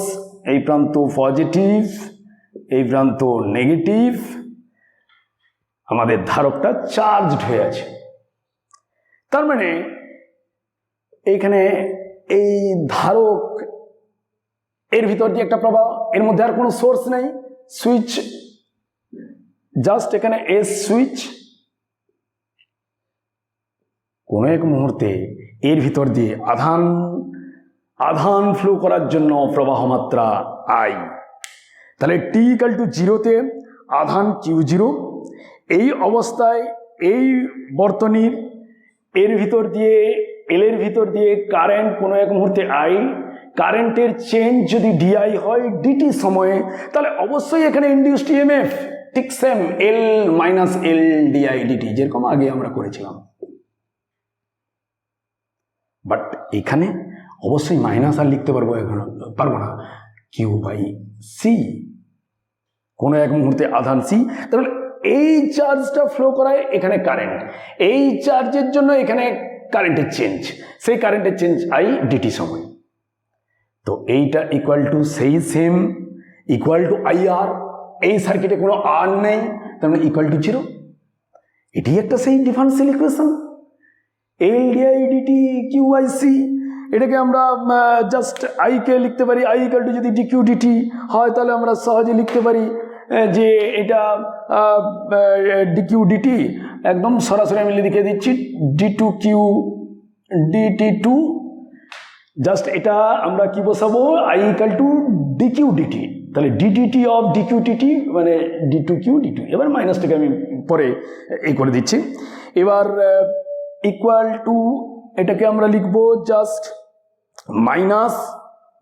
এই প্রান্ত পজিটিভ, এই প্রান্ত নেগেটিভ, আমাদের ধারকটা চার্জড হয়ে আছে। তার মানে এইখানে এই ধারক এর ভিতর দিয়ে একটা প্রবাহ, এর মধ্যে আর কোনো সোর্স নেই, সুইচ জাস্ট এখানে এস সুইচ। কোনো এক মুহূর্তে এর ভিতর দিয়ে আধান ফ্লো করার জন্য প্রবাহ মাত্রা আই। তাহলে টি ইকাল টু জিরোতে আধান কিউ জিরো। এই অবস্থায় এই বর্তনীর এর ভিতর দিয়ে, এল এর ভিতর দিয়ে কারেন্ট কোনো এক মুহূর্তে আই, কারেন্টের চেঞ্জ যদি ডিআই হয় ডিটি সময়ে, তাহলে অবশ্যই এখানে ইনডিউসড ইএমএফ ঠিক same L minus L di DT, যেরকম আগে আমরা করেছিলাম। বাট এখানে অবশ্যই মাইনাস আর লিখতে পারবো না, কিউ বাই সি, কোনো এক মুহূর্তে আধান সি। তাহলে এই চার্জটা ফ্লো করায় এখানে কারেন্ট, এই চার্জের জন্য এখানে কারেন্টের চেঞ্জ, সেই কারেন্টের চেঞ্জ আই ডিটি সময়। তো এইটা ইকুয়াল টু সেই সেম ইকুয়াল টু আই আর, এই সার্কিটে কোনো আর নেই, তার মানে ইকুয়াল টু জিরো। এটি একটা সেই differential equation, L di dt Q I C. এটাকে আমরা জাস্ট আইকে লিখতে পারি, আই ইকুয়াল টু যদি ডিকিউ ডিটি হয় তাহলে আমরা সহজে লিখতে পারি যে এটা ডিকিউ ডিটি, একদম সরাসরি আমি লিখে দিচ্ছি d two Q dt two. Just এটা আমরা কি বসাবো, I equal to dQ dt, তাহলে ডিডিটি অফ ডিকিউ ডিটি মানে d two Q d two. এবার মাইনাসটাকে আমি পরে এই করে দিচ্ছি। এবার ইকুয়াল টু এটাকে আমরা লিখবো just minus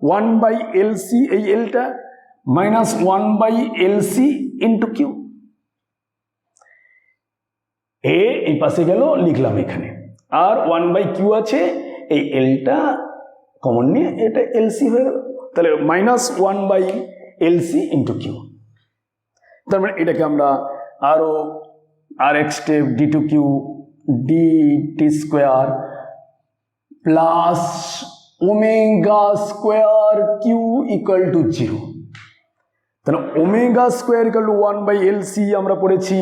one by L C, এই এলটা minus one by L C into Q. এই পাশে গেল, লিখলাম এখানে, আর ওয়ান বাই কিউ আছে, এই এলটা কমন নিয়ে এটা এলসি হয়ে গেল, তাহলে minus one by LC into Q. তার মানে এটাকে আমরা আরো আর এক step D two Q DT square plus omega square Q equal to zero. তাহলে omega square equal to one by L C আমরা পড়েছি,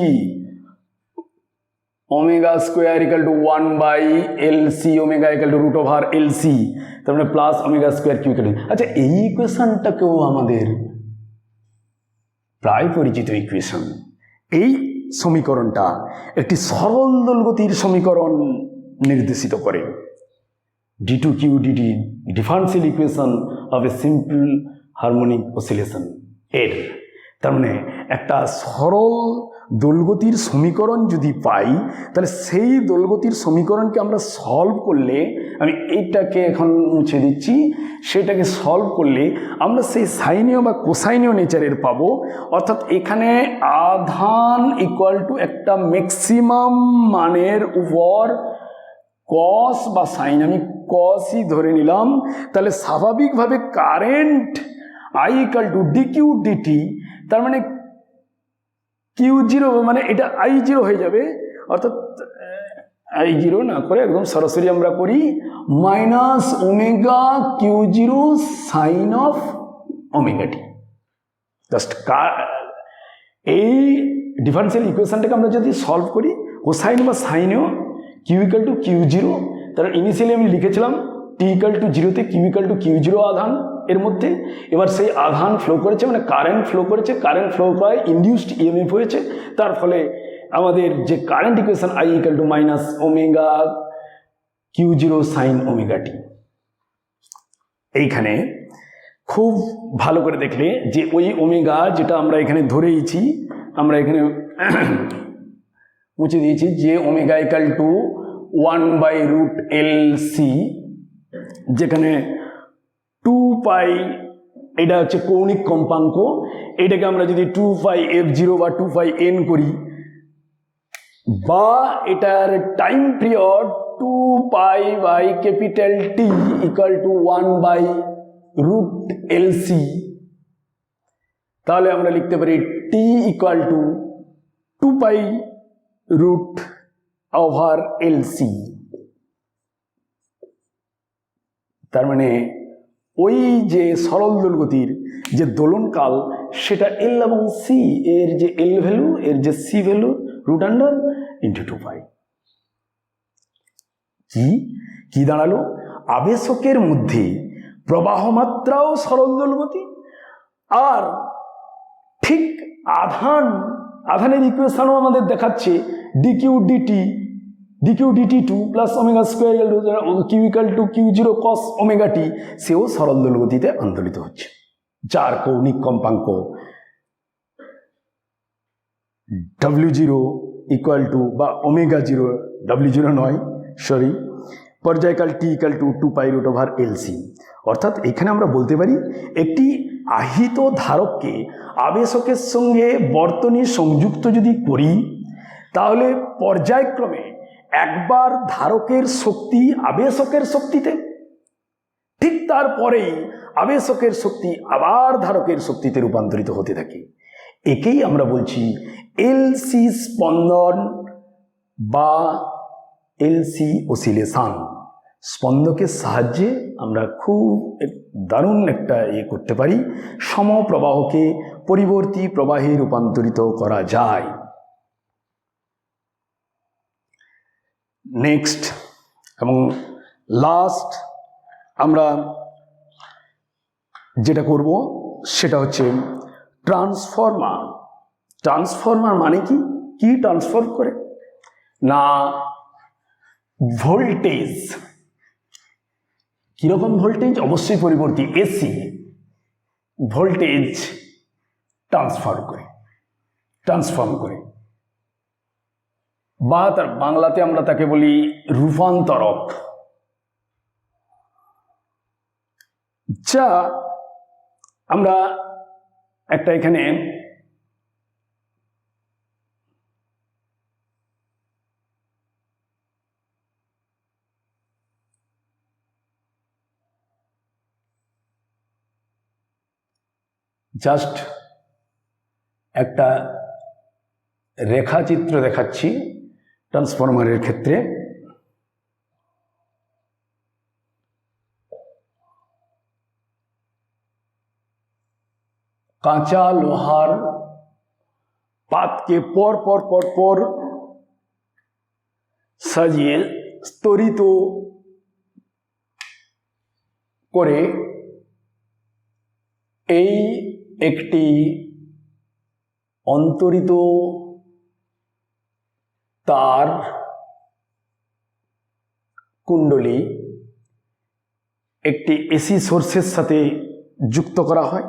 omega square equal to one by L C, omega equal to root over L C, তার মানে plus omega square Q equal to. আচ্ছা, এই ইকুয়েশনটাকেও আমাদের প্রায় পরিচিত ইকুয়েশন। এই সমীকরণটা একটি সরল দোলগতির সমীকরণ নির্দেশিত করে। D two Q dt differential equation of a simple harmonic oscillation এর। তার মানে একটা সরল দোলগতির সমীকরণ যদি পাই, তাহলে সেই দোলগতির সমীকরণকে আমরা সলভ করলে, আমি এইটাকে এখন মুছে দিচ্ছি, সেটাকে সলভ করলে আমরা সেই সাইনীয় বা কোসাইনীয় নেচারের পাবো। অর্থাৎ এখানে আধান ইকুয়াল টু একটা ম্যাক্সিমাম মানের উপর কস বা সাইন, আমি কসই ধরে নিলাম, তাহলে স্বাভাবিকভাবে current I equal to d Q dt, তার মানে কিউ জিরো মানে এটা আই জিরো হয়ে যাবে। অর্থাৎ আই জিরো না করে একদম সরাসরি আমরা করি minus omega q zero sine of omega t. Just এই ডিফারেন্সিয়াল ইকুয়েশনটাকে আমরা যদি সলভ করি, কোসাইন বা সাইনেও q equal to Q zero, তাহলে ইনিশিয়ালি আমি লিখেছিলাম টি ইকুয়াল টু জিরোতে q equal to Q zero আধান এর মধ্যে। এবার সেই আধান ফ্লো করেছে মানে কারেন্ট ফ্লো করেছে, কারেন্ট ফ্লো করায় ইনডিউসড ইএমএফ হয়েছে, তার ফলে আমাদের যে current equation I equal to minus omega q zero sign omega টি। এইখানে খুব ভালো করে দেখলে যে ওই ওমেগা যেটা আমরা এখানে ধরেইছি, আমরা এখানে মুছে দিয়েছি যে ওমেগা ইকাল টু 1/√LC, যেখানে 2π এটা হচ্ছে কৌণিক কম্পাঙ্ক, এটাকে আমরা যদি 2πf0 বা 2πn করি, বা এটার time period 2π/T equal to 1/√LC, তাহলে আমরা লিখতে পারি T ইকাল টু 2π√LC। তার মানে ওই যে সরল দোলগতির যে দোলনকাল সেটা L এবং C এর যে L ভ্যালু এর যে C ভ্যালু √2π। কি দাঁড়ালো? আবেশকের মধ্যে প্রবাহ মাত্রাও সরল দোলগতি, আর ঠিক আধানের ইকুয়েশনও আমাদের দেখাচ্ছে dq/dt 2 plus omega square q equal to q0 cos omega t, সেও সরল দোলগতিতে আন্দোলিত হচ্ছে, যার কৌণিক কম্পাঙ্ক w0 ইকুয়াল টু বা ওমেগা 0 w0 নয় সরি পর্যায়কাল t ইকাল টু 2π√LC। অর্থাৎ এখানে আমরা বলতে পারি একটি আহিত ধারককে আবেশকের সঙ্গে বর্তনী সংযুক্ত যদি করি, তাহলে পর্যায়ক্রমে একবার ধারকের শক্তি আবেশকের শক্তিতে, ঠিক তারপরেই আবেশকের শক্তি আবার ধারকের শক্তিতে রূপান্তরিত হতে থাকে। একেই আমরা বলছি এলসি স্পন্দন বা এলসি অসিলেশন। স্পন্দকের সাহায্যে আমরা খুব দারুণ একটা করতে পারি, সমপ্রবাহকে পরিবর্তী প্রবাহে রূপান্তরিত করা যায়। নেক্সট এবং লাস্ট আমরা যেটা করব সেটা হচ্ছে ট্রান্সফরমার। ট্রান্সফরমার মানে কি ট্রান্সফর্ম করে না, ভোল্টেজ, কিরকম ভোল্টেজ? অবশ্যই পরিবর্তী এসি ভোল্টেজ ট্রান্সফর্ম করে, বা তার বাংলাতে আমরা তাকে বলি রূপান্তরক। যা আমরা একটা এখানে জাস্ট একটা রেখাচিত্র দেখাচ্ছি ট্রান্সফরমারের ক্ষেত্রে। কাঁচা লোহার পাতকে পর পর সাজিয়ে স্তরিত করে এই একটি অন্তরিত তার কুণ্ডলী একটি এসি সোর্সের সাথে যুক্ত করা হয়।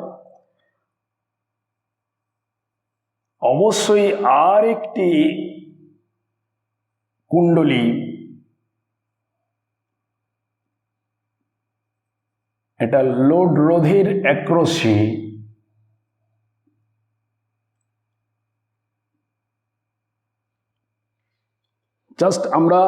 অবশ্যই আর একটি কুণ্ডলী এটা লোড রোধের অ্যাক্রসে জাস্ট আমরা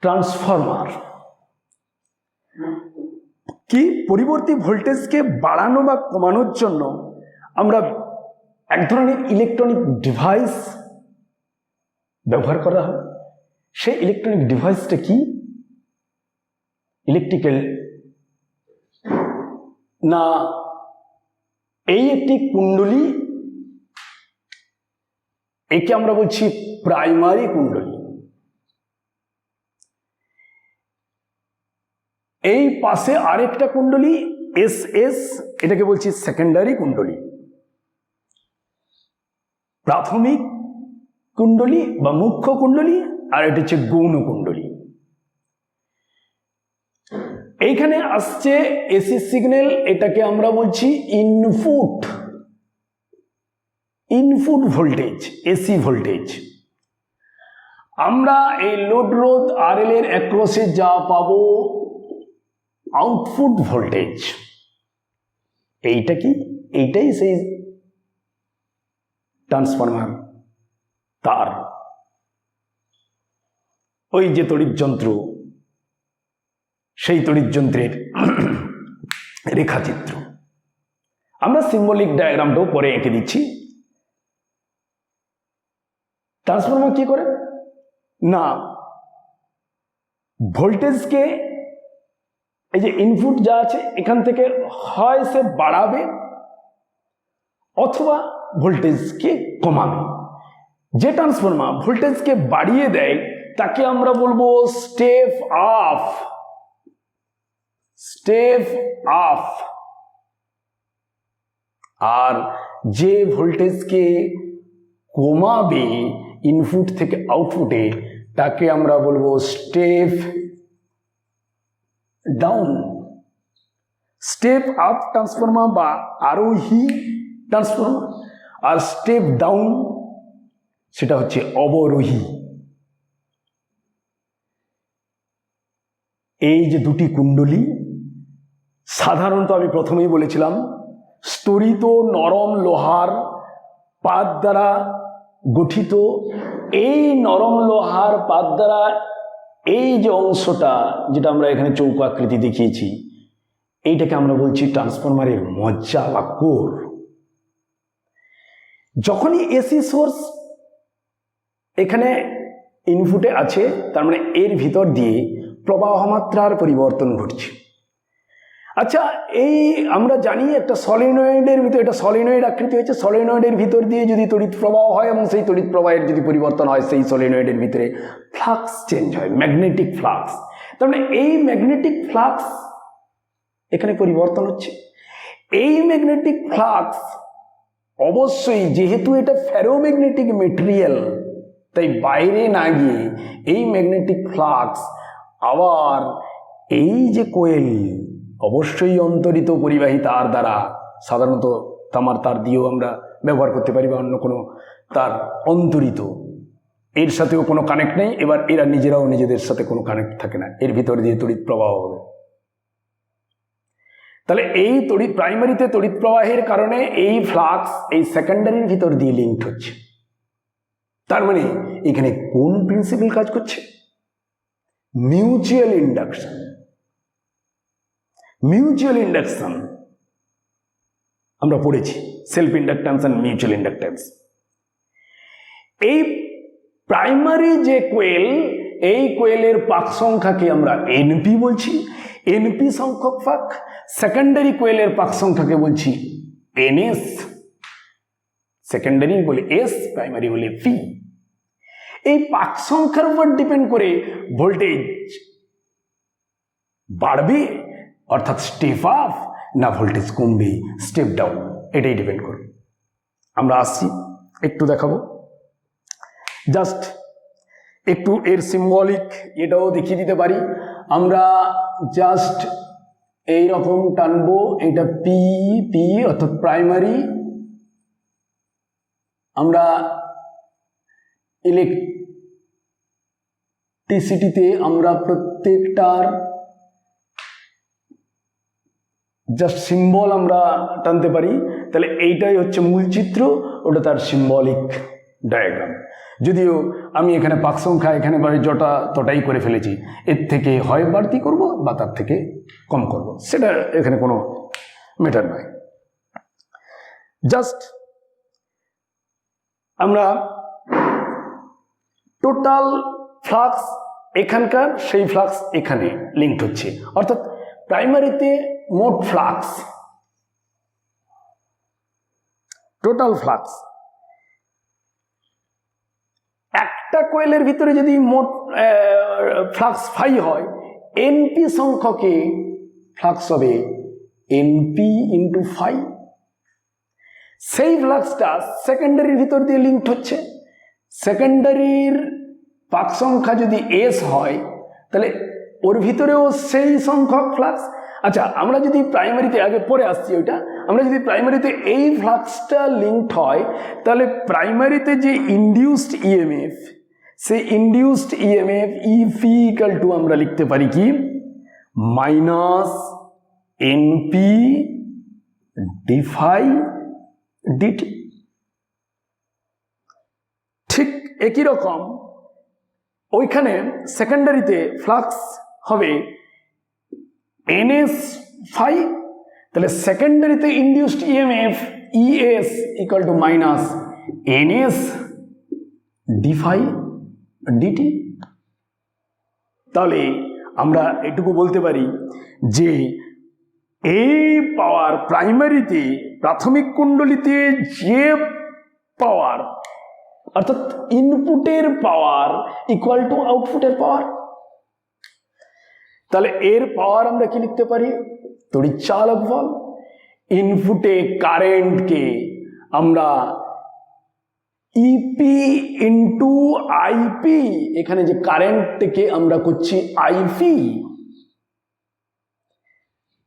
ট্রান্সফরমার কি পরিবর্তী ভোল্টেজকে বাড়ানো বা কমানোর জন্য আমরা এক ধরনের ইলেকট্রনিক ডিভাইস ব্যবহার করা হয়। সেই ইলেকট্রনিক ডিভাইসটা কি? ইলেকট্রিক্যাল না, এই একটি কুণ্ডলী, একে আমরা বলছি প্রাইমারি কুণ্ডলী। এই পাশে আরেকটা কুণ্ডলী, এস এস এটাকে বলছি সেকেন্ডারি কুণ্ডলী, প্রাথমিক কুণ্ডলী বা মুখ্য কুণ্ডলী, আর এটা হচ্ছে গৌণ কুণ্ডলী। এইখানে আসছে এসি সিগন্যাল, এটাকে আমরা বলছি ইনপুট ভোল্টেজ, এসি ভোল্টেজ। আমরা এই লোড রোধ আরএল এর অ্যাক্রসে যা পাবো আউটপুট ভোল্টেজ, এইটা কি, এইটাই সেই ট্রান্সফরমার তার, ওই যে তড়িৎ যন্ত্র, সেই তড়িৎ যন্ত্রের রেখাচিত্র। আমরা সিম্বলিক ডায়াগ্রামটাও পরে এঁকে দিচ্ছি। ট্রান্সফরমার কি করে না, ভোল্টেজকে এই যে ইনপুট যা আছে এখান থেকে হয় সে বাড়াবে অথবা ভোল্টেজকে কমাবে। যে ট্রান্সফরমার ভোল্টেজকে বাড়িয়ে দেয় তাকে আমরা বলবো স্টেপ আপ, আর যে ভোল্টেজকে কমাবে ইনপুট থেকে আউটপুটে তাকে আমরা বলবো step down. Step up transformer বা আরোহী ট্রান্সফরমার, আর স্টেপ ডাউন সেটা হচ্ছে অবরোহী। এই যে দুটি কুণ্ডলী সাধারণত আমি প্রথমেই বলেছিলাম স্তরিত নরম লোহার পাত দ্বারা গঠিত। এই নরম লোহার পাত দ্বারা এই যে অংশটা যেটা আমরা এখানে চৌকাকৃতি দেখিয়েছি, এইটাকে আমরা বলছি ট্রান্সফরমারের মজ্জা বা কোর। যখনই এসি সোর্স এখানে ইনপুটে আছে, তার মানে এর ভিতর দিয়ে প্রবাহ মাত্রার পরিবর্তন ঘটছে। আচ্ছা, এই আমরা জানি একটা সলিনয়েডের ভিতরে, এটা সলিনয়েড আকৃতি হয়েছে, সলিনয়েডের ভিতর দিয়ে যদি তড়িৎ প্রবাহ হয় এবং সেই তড়িৎ প্রবাহের যদি পরিবর্তন হয়, সেই সলিনয়েডের ভিতরে ফ্লাক্স চেঞ্জ হয়, ম্যাগনেটিক ফ্লাক্স। তার মানে এই ম্যাগনেটিক ফ্লাক্স এখানে পরিবর্তন হচ্ছে। এই ম্যাগনেটিক ফ্লাক্স অবশ্যই, যেহেতু এটা ফেরোম্যাগনেটিক মেটেরিয়াল, তাই বাইরে না গিয়ে এই ম্যাগনেটিক ফ্লাক্স আবার এই যে কোয়েল, অবশ্যই অন্তরিত পরিবাহী তার দ্বারা, সাধারণত তামার তার দিয়েও আমরা ব্যবহার করতে পারি বা অন্য কোনো তার, অন্তরিত, এর সাথেও কোনো কানেক্ট নেই। এবার এরা নিজেরাও নিজেদের সাথে কোনো কানেক্ট থাকে না, এর ভিতর দিয়ে তড়িৎ প্রবাহ হবে। তাহলে এই প্রাইমারিতে তড়িৎ প্রবাহের কারণে এই ফ্লাক্স এই সেকেন্ডারির ভিতর দিয়ে লিঙ্কড হচ্ছে। তার মানে এখানে কোন প্রিন্সিপাল কাজ করছে? Mutual induction. মিউচুয়াল ইন্ডাকশন আমরা পড়েছি, self inductance and mutual inductance. এই প্রাইমারি যে কোয়েল, এই কোয়েলের পাক সংখ্যাকে আমরা এনপি বলছি, এনপি সংখ্যক পাক। সেকেন্ডারি কোয়েলের পাক সংখ্যাকে বলছি এনএস। সেকেন্ডারি বলে এস, প্রাইমারি বলে পি। এই পাক সংখ্যার উপর ডিপেন্ড করে ভোল্টেজ বাড়বে অর্থাৎ স্টেপ আপ, না ভোল্টেজ কমবে স্টেপ ডাউন, এটাই ডিপেন্ড করবে। আমরা আসছি, একটু দেখাবো, জাস্ট একটু এর সিম্বলিক এটাও দেখিয়ে দিতে পারি। আমরা জাস্ট এই রকম টানবো, এটা পি পি অর্থাৎ প্রাইমারি। আমরা ইলেকট্রিসিটিতে আমরা প্রত্যেকটার জাস্ট সিম্বল আমরা টানতে পারি। তাহলে এইটাই হচ্ছে মূল চিত্র, ওটা তার সিম্বলিক ডায়াগ্রাম। যদিও আমি এখানে পাক সংখ্যা এখানে যটা তটাই করে ফেলেছি, এর থেকে হয় বাড়তি করব বা তার থেকে কম করব, সেটা এখানে কোনো ম্যাটার নয়। জাস্ট আমরা টোটাল ফ্লাক্স এখানকার, সেই ফ্লাক্স এখানে লিঙ্কড হচ্ছে, অর্থাৎ প্রাইমারিতে মোট ফ্লাক্স, টোটাল ফ্লাক্স। একটা কোয়েলের ভিতরে যদি মোট ফ্লাক্স ফাই হয়, এনপি সংখ্যকে ফ্লাক্স হবে এনপি ইন্টু ফাই। সেই ফ্লাক্সটা সেকেন্ডারির ভিতর দিয়ে লিঙ্কড হচ্ছে। সেকেন্ডারির পাক সংখ্যা যদি এস হয় তাহলে ওর ভিতরেও সেই সংখ্যক ফ্লাক্স। আচ্ছা, আমরা যদি প্রাইমারিতে, আগে পরে আসছি ওইটা, আমরা যদি প্রাইমারিতে এই ফ্লাক্সটা লিঙ্কড হয় তাহলে প্রাইমারিতে যে ইনডিউসড ইএমএফ, সেই induced EMF EP equal to আমরা লিখতে পারি কি মাইনাস এনপি ডিফাই ডিটি। ঠিক একই রকম ওইখানে সেকেন্ডারিতে ফ্লাক্স হবে এনএস ফাই, তাহলে সেকেন্ডারিতে induced EMF ES equal to minus NS d phi dt. তাহলে আমরা এটুকু বলতে পারি যে এই পাওয়ার প্রাইমারিতে, প্রাথমিক কুণ্ডলিতে যে পাওয়ার অর্থাৎ ইনপুটের পাওয়ার ইকুয়াল টু আউটপুটের পাওয়ার। তাহলে এর পাওয়ার আমরা কি লিখতে পারি, তড়িৎচালক বল। ইনপুটে কারেন্টকে আমরা ইপি ইন্টু আইপি, এখানে যে কারেন্টকে আমরা করছি আইপি।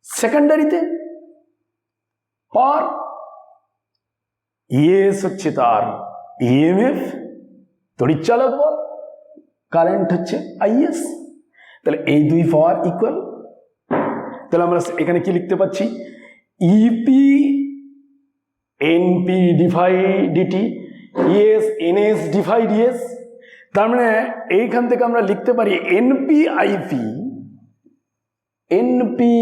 সেকেন্ডারিতে পাওয়ার ইএস হচ্ছে তার ইএমএফ তড়িৎচালক বল, কারেন্ট হচ্ছে আইএস। তাহলে এই দুই পাওয়ার ইকুয়াল। তাহলে আমরা এখানে কি লিখতে পাচ্ছি, EP NP dphi dt ES NS dphi ds. তার মানে এইখান থেকে আমরা লিখতে পারি NP IP, NP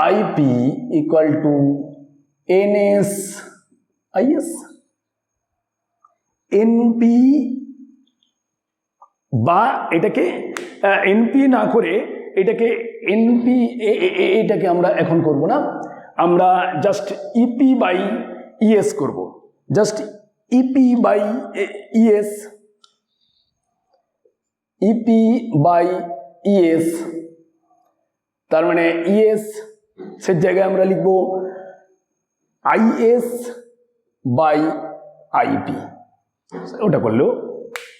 IP equal to NS IS. NP বা এটাকে এনপি না করে এটাকে এনপি, এটাকে আমরা এখন করব না, আমরা জাস্ট ইপি বাই ইএস করব। Just EP by ES, EP by ES. তার মানে ইএস সেই জায়গায় আমরা লিখব আইএস বাই আইপি। ওটা করলেও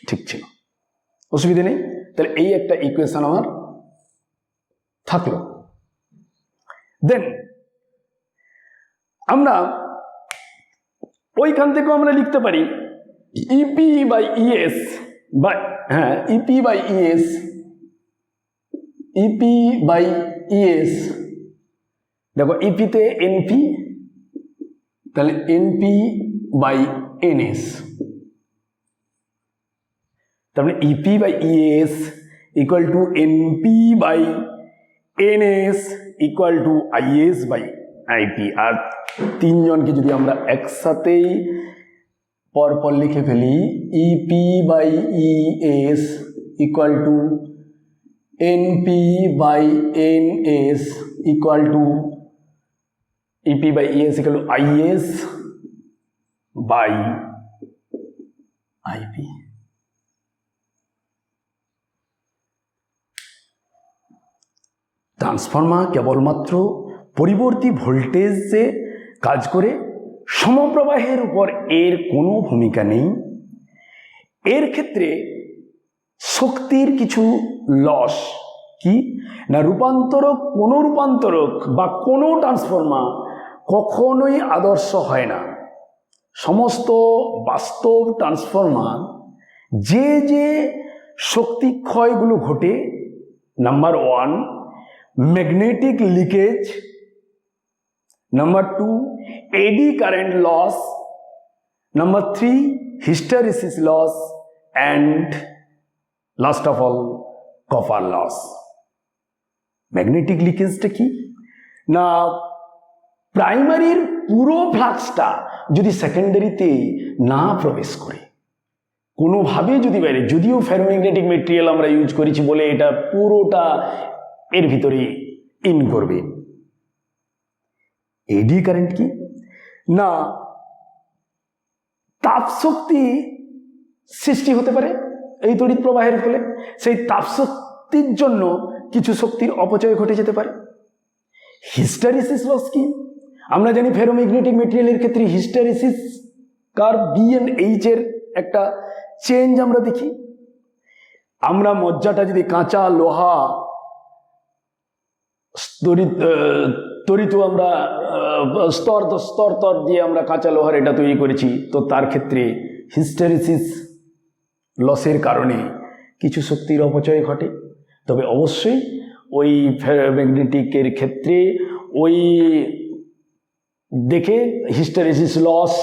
ঠিক ছিল, অসুবিধা নেই। তাহলে এই একটা ইকুয়েশন আমার থাকলো। দেন আমরা ওইখান থেকেও আমরা লিখতে পারি ইপি বাই ইএস, বা হ্যাঁ EP by ES, EP by ES. দেখো ইপিতে এনপি, তাহলে এনপি বাই এনএস। তারপরে EP by ES equal to NP by NS equal to IS by IP. আর তিনজনকে যদি আমরা একসাথেই পরপর লিখে ফেলি, EP by ES equal to NP by NS equal to EP by ES equal to IS by IP. Transformer কেবলমাত্র পরিবর্তী ভোল্টেজে কাজ করে, সমপ্রবাহের উপর এর কোনো ভূমিকা নেই। এর ক্ষেত্রে শক্তির কিছু লস কি না, কোনো রূপান্তরক বা কোনো ট্রান্সফর্মার কখনোই আদর্শ হয় না। সমস্ত বাস্তব ট্রান্সফর্মার যে যে শক্তি ক্ষয়গুলো ঘটে, number 1 magnetic leakage, number 2 eddy current loss, number 3 hysteresis loss, and last of all copper loss. Magnetic লিকেজটা কি না, প্রাইমারির পুরো ফ্লাক্সটা যদি সেকেন্ডারিতে না প্রবেশ করে, কোনোভাবে যদি বাইরে, যদিও ফেরোম্যাগনেটিক মেটেরিয়াল আমরা ইউজ করেছি বলে এটা পুরোটা এর ভিতরে ইন করবে। এডি কারেন্ট কি না, তাপ শক্তি সৃষ্টি হতে পারে এই তড়িৎ প্রবাহের ফলে, সেই তাপ শক্তির জন্য কিছু শক্তির অপচয় ঘটে যেতে পারে। হিস্টেরিসিস লস কি আমরা জানি ফেরোম্যাগনেটিক মেটেরিয়ালের ক্ষেত্রে hysteresis curve B and H এর একটা চেঞ্জ আমরা দেখি। আমরা মজ্জাটা যদি কাঁচা লোহা তরিত আমরা স্তর স্তর দিয়ে আমরা কাঁচা লোহার এটা তৈরি করেছি, তো তার ক্ষেত্রে হিস্টেরেসিস লসের কারণে কিছু শক্তির অপচয় ঘটে। তবে অবশ্যই ওই ফেরোম্যাগনেটিকের ক্ষেত্রে ওই দেখে হিস্টেরেসিস লস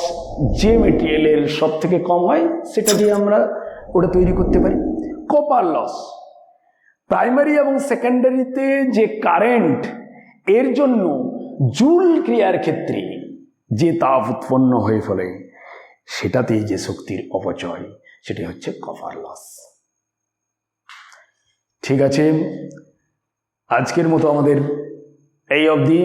যে মেটেরিয়ালের সব থেকে কম হয় সেটা দিয়ে আমরা ওটা তৈরি করতে পারি। কপার লস, প্রাইমারি এবং সেকেন্ডারিতে যে কারেন্ট, এর জন্য জুল ক্রিয়ার ক্ষেত্রে যে তাপ উৎপন্ন হয়ে ফলে সেটাতেই যে শক্তির অপচয়, সেটি হচ্ছে কপার লস। ঠিক আছে, আজকের মতো আমাদের এই অবধি।